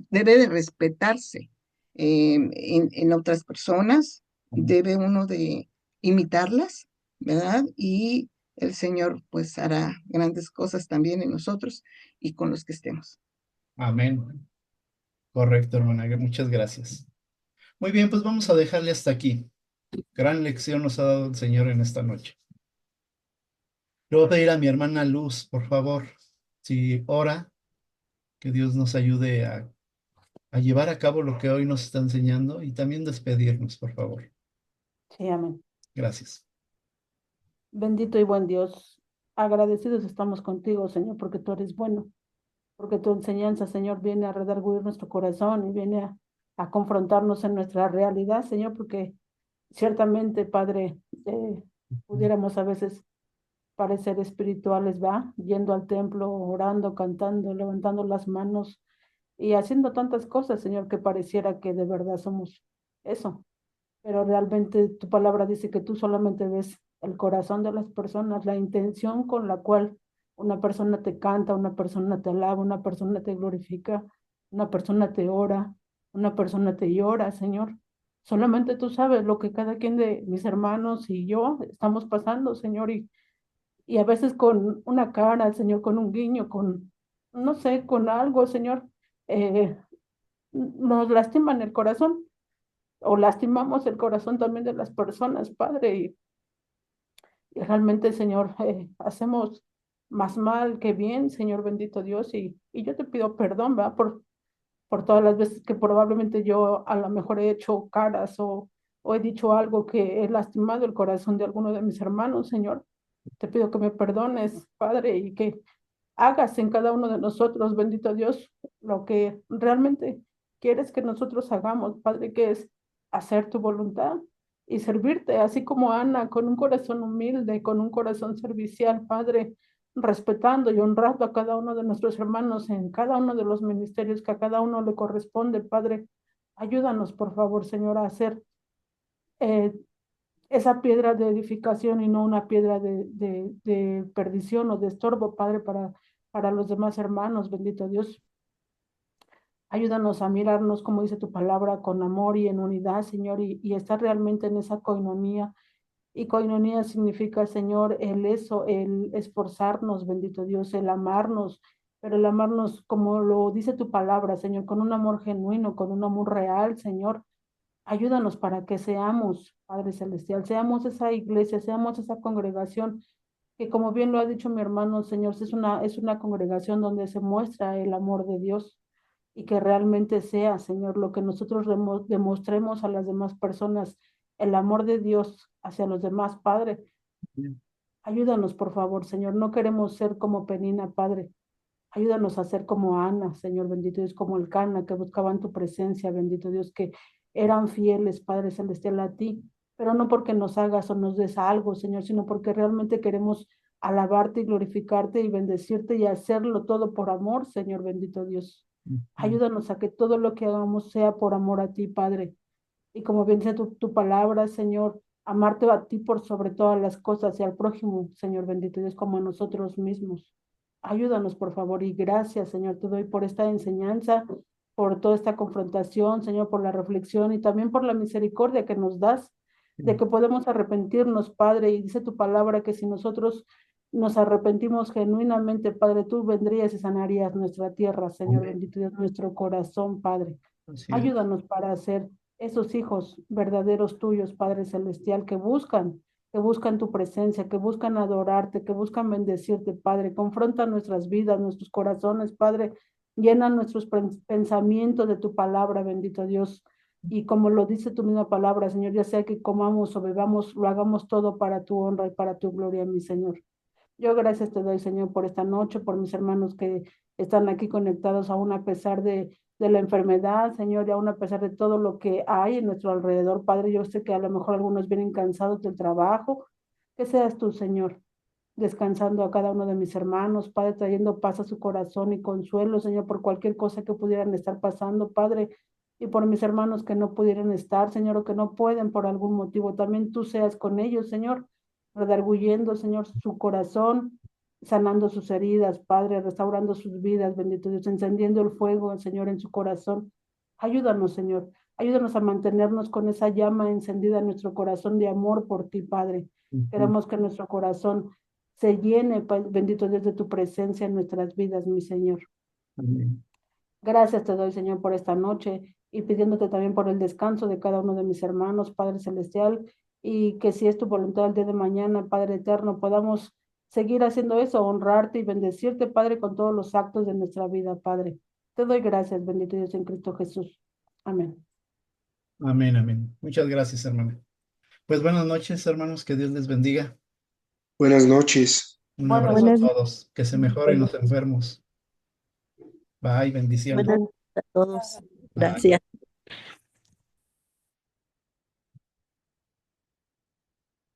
S6: debe de respetarse en otras personas, debe uno de imitarlas, ¿verdad? Y el Señor pues hará grandes cosas también en nosotros y con los que estemos.
S1: Amén. Correcto, hermana. Muchas gracias. Muy bien, pues vamos a dejarle hasta aquí. Gran lección nos ha dado el Señor en esta noche. Le voy a pedir a mi hermana Luz, por favor, si ora, que Dios nos ayude a llevar a cabo lo que hoy nos está enseñando y también despedirnos, por favor.
S3: Sí, amén.
S1: Gracias.
S3: Bendito y buen Dios, agradecidos estamos contigo, Señor, porque tú eres bueno, porque tu enseñanza, Señor, viene a redarguir nuestro corazón y viene a confrontarnos en nuestra realidad, Señor, porque ciertamente, Padre, pudiéramos a veces parecer espirituales, ¿va? Yendo al templo, orando, cantando, levantando las manos y haciendo tantas cosas, Señor, que pareciera que de verdad somos eso. Pero realmente tu palabra dice que tú solamente ves el corazón de las personas, la intención con la cual una persona te canta, una persona te alaba, una persona te glorifica, una persona te ora, una persona te llora, Señor. Solamente tú sabes lo que cada quien de mis hermanos y yo estamos pasando, Señor, y a veces con una cara, Señor, con un guiño, no sé, con algo, Señor, eh, nos lastiman el corazón o lastimamos el corazón también de las personas, Padre, y realmente, Señor, hacemos más mal que bien, Señor bendito Dios, y yo te pido perdón, ¿va? Por todas las veces que probablemente yo a lo mejor he hecho caras o he dicho algo que he lastimado el corazón de alguno de mis hermanos, Señor. Te pido que me perdones, Padre, y que hagas en cada uno de nosotros, bendito Dios, lo que realmente quieres que nosotros hagamos, Padre, que es hacer tu voluntad y servirte, así como Ana, con un corazón humilde, con un corazón servicial, Padre, respetando y honrando a cada uno de nuestros hermanos en cada uno de los ministerios que a cada uno le corresponde, Padre. Ayúdanos, por favor, Señor, a hacer eh, esa piedra de edificación y no una piedra de perdición o de estorbo, Padre, para los demás hermanos, bendito Dios. Ayúdanos a mirarnos, como dice tu palabra, con amor y en unidad, Señor, y estar realmente en esa coinonía. Y coinonía significa, Señor, el esforzarnos, bendito Dios, el amarnos, pero el amarnos como lo dice tu palabra, Señor, con un amor genuino, con un amor real, Señor. Ayúdanos para que seamos, Padre Celestial, seamos esa iglesia, seamos esa congregación que como bien lo ha dicho mi hermano, Señor, es una congregación donde se muestra el amor de Dios y que realmente sea, Señor, lo que nosotros demostremos a las demás personas, el amor de Dios hacia los demás, Padre. Ayúdanos, por favor, Señor. No queremos ser como Penina, Padre. Ayúdanos a ser como Ana, Señor, bendito Dios, como el Cana, que buscaban tu presencia, bendito Dios, que eran fieles, Padre Celestial, a ti, pero no porque nos hagas o nos des algo, Señor, sino porque realmente queremos alabarte y glorificarte y bendecirte y hacerlo todo por amor, Señor, bendito Dios. Ayúdanos a que todo lo que hagamos sea por amor a ti, Padre. Y como bien dice tu palabra, Señor, amarte a ti por sobre todas las cosas y al prójimo, Señor, bendito Dios, como a nosotros mismos. Ayúdanos, por favor, y gracias, Señor, te doy por esta enseñanza, por toda esta confrontación, Señor, por la reflexión y también por la misericordia que nos das, de que podemos arrepentirnos, Padre, y dice tu palabra que si nosotros nos arrepentimos genuinamente, Padre, tú vendrías y sanarías nuestra tierra, Señor,
S1: Amén.
S3: bendito Dios, nuestro corazón, Padre.
S1: Así es.
S3: Ayúdanos para hacer esos hijos verdaderos tuyos, Padre Celestial, que buscan tu presencia, que buscan adorarte, que buscan bendecirte, Padre. Confronta nuestras vidas, nuestros corazones, Padre. Llena nuestros pensamientos de tu palabra, bendito Dios. Y como lo dice tu misma palabra, Señor, ya sea que comamos o bebamos, lo hagamos todo para tu honra y para tu gloria, mi Señor. Yo gracias te doy, Señor, por esta noche, por mis hermanos que están aquí conectados aún a pesar de la enfermedad, Señor, y aún a pesar de todo lo que hay en nuestro alrededor. Padre, yo sé que a lo mejor algunos vienen cansados del trabajo. Que seas tú, Señor, descansando a cada uno de mis hermanos, Padre, trayendo paz a su corazón y consuelo, Señor, por cualquier cosa que pudieran estar pasando, Padre, y por mis hermanos que no pudieran estar, Señor, o que no pueden por algún motivo. También tú seas con ellos, Señor, redarguyendo, Señor, su corazón, sanando sus heridas, Padre, restaurando sus vidas, bendito Dios, encendiendo el fuego, Señor, en su corazón. Ayúdanos, Señor. Ayúdanos a mantenernos con esa llama encendida en nuestro corazón de amor por ti, Padre. Queremos que nuestro corazón se llene, bendito Dios, de tu presencia en nuestras vidas, mi Señor.
S1: Amén.
S3: Gracias te doy, Señor, por esta noche y pidiéndote también por el descanso de cada uno de mis hermanos, Padre Celestial, y que si es tu voluntad el día de mañana, Padre Eterno, podamos seguir haciendo eso, honrarte y bendecirte, Padre, con todos los actos de nuestra vida, Padre. Te doy gracias, bendito Dios en Cristo Jesús. Amén.
S1: Amén, amén. Muchas gracias, hermana. Pues buenas noches, hermanos. Que Dios les bendiga.
S4: Buenas noches.
S1: Un
S3: Buenas
S1: abrazo a
S2: Buenas,
S1: todos. Que se mejoren los enfermos. Bye, bendiciones.
S2: buenas
S7: Buenas noches a todos.
S1: Bye.
S7: Gracias.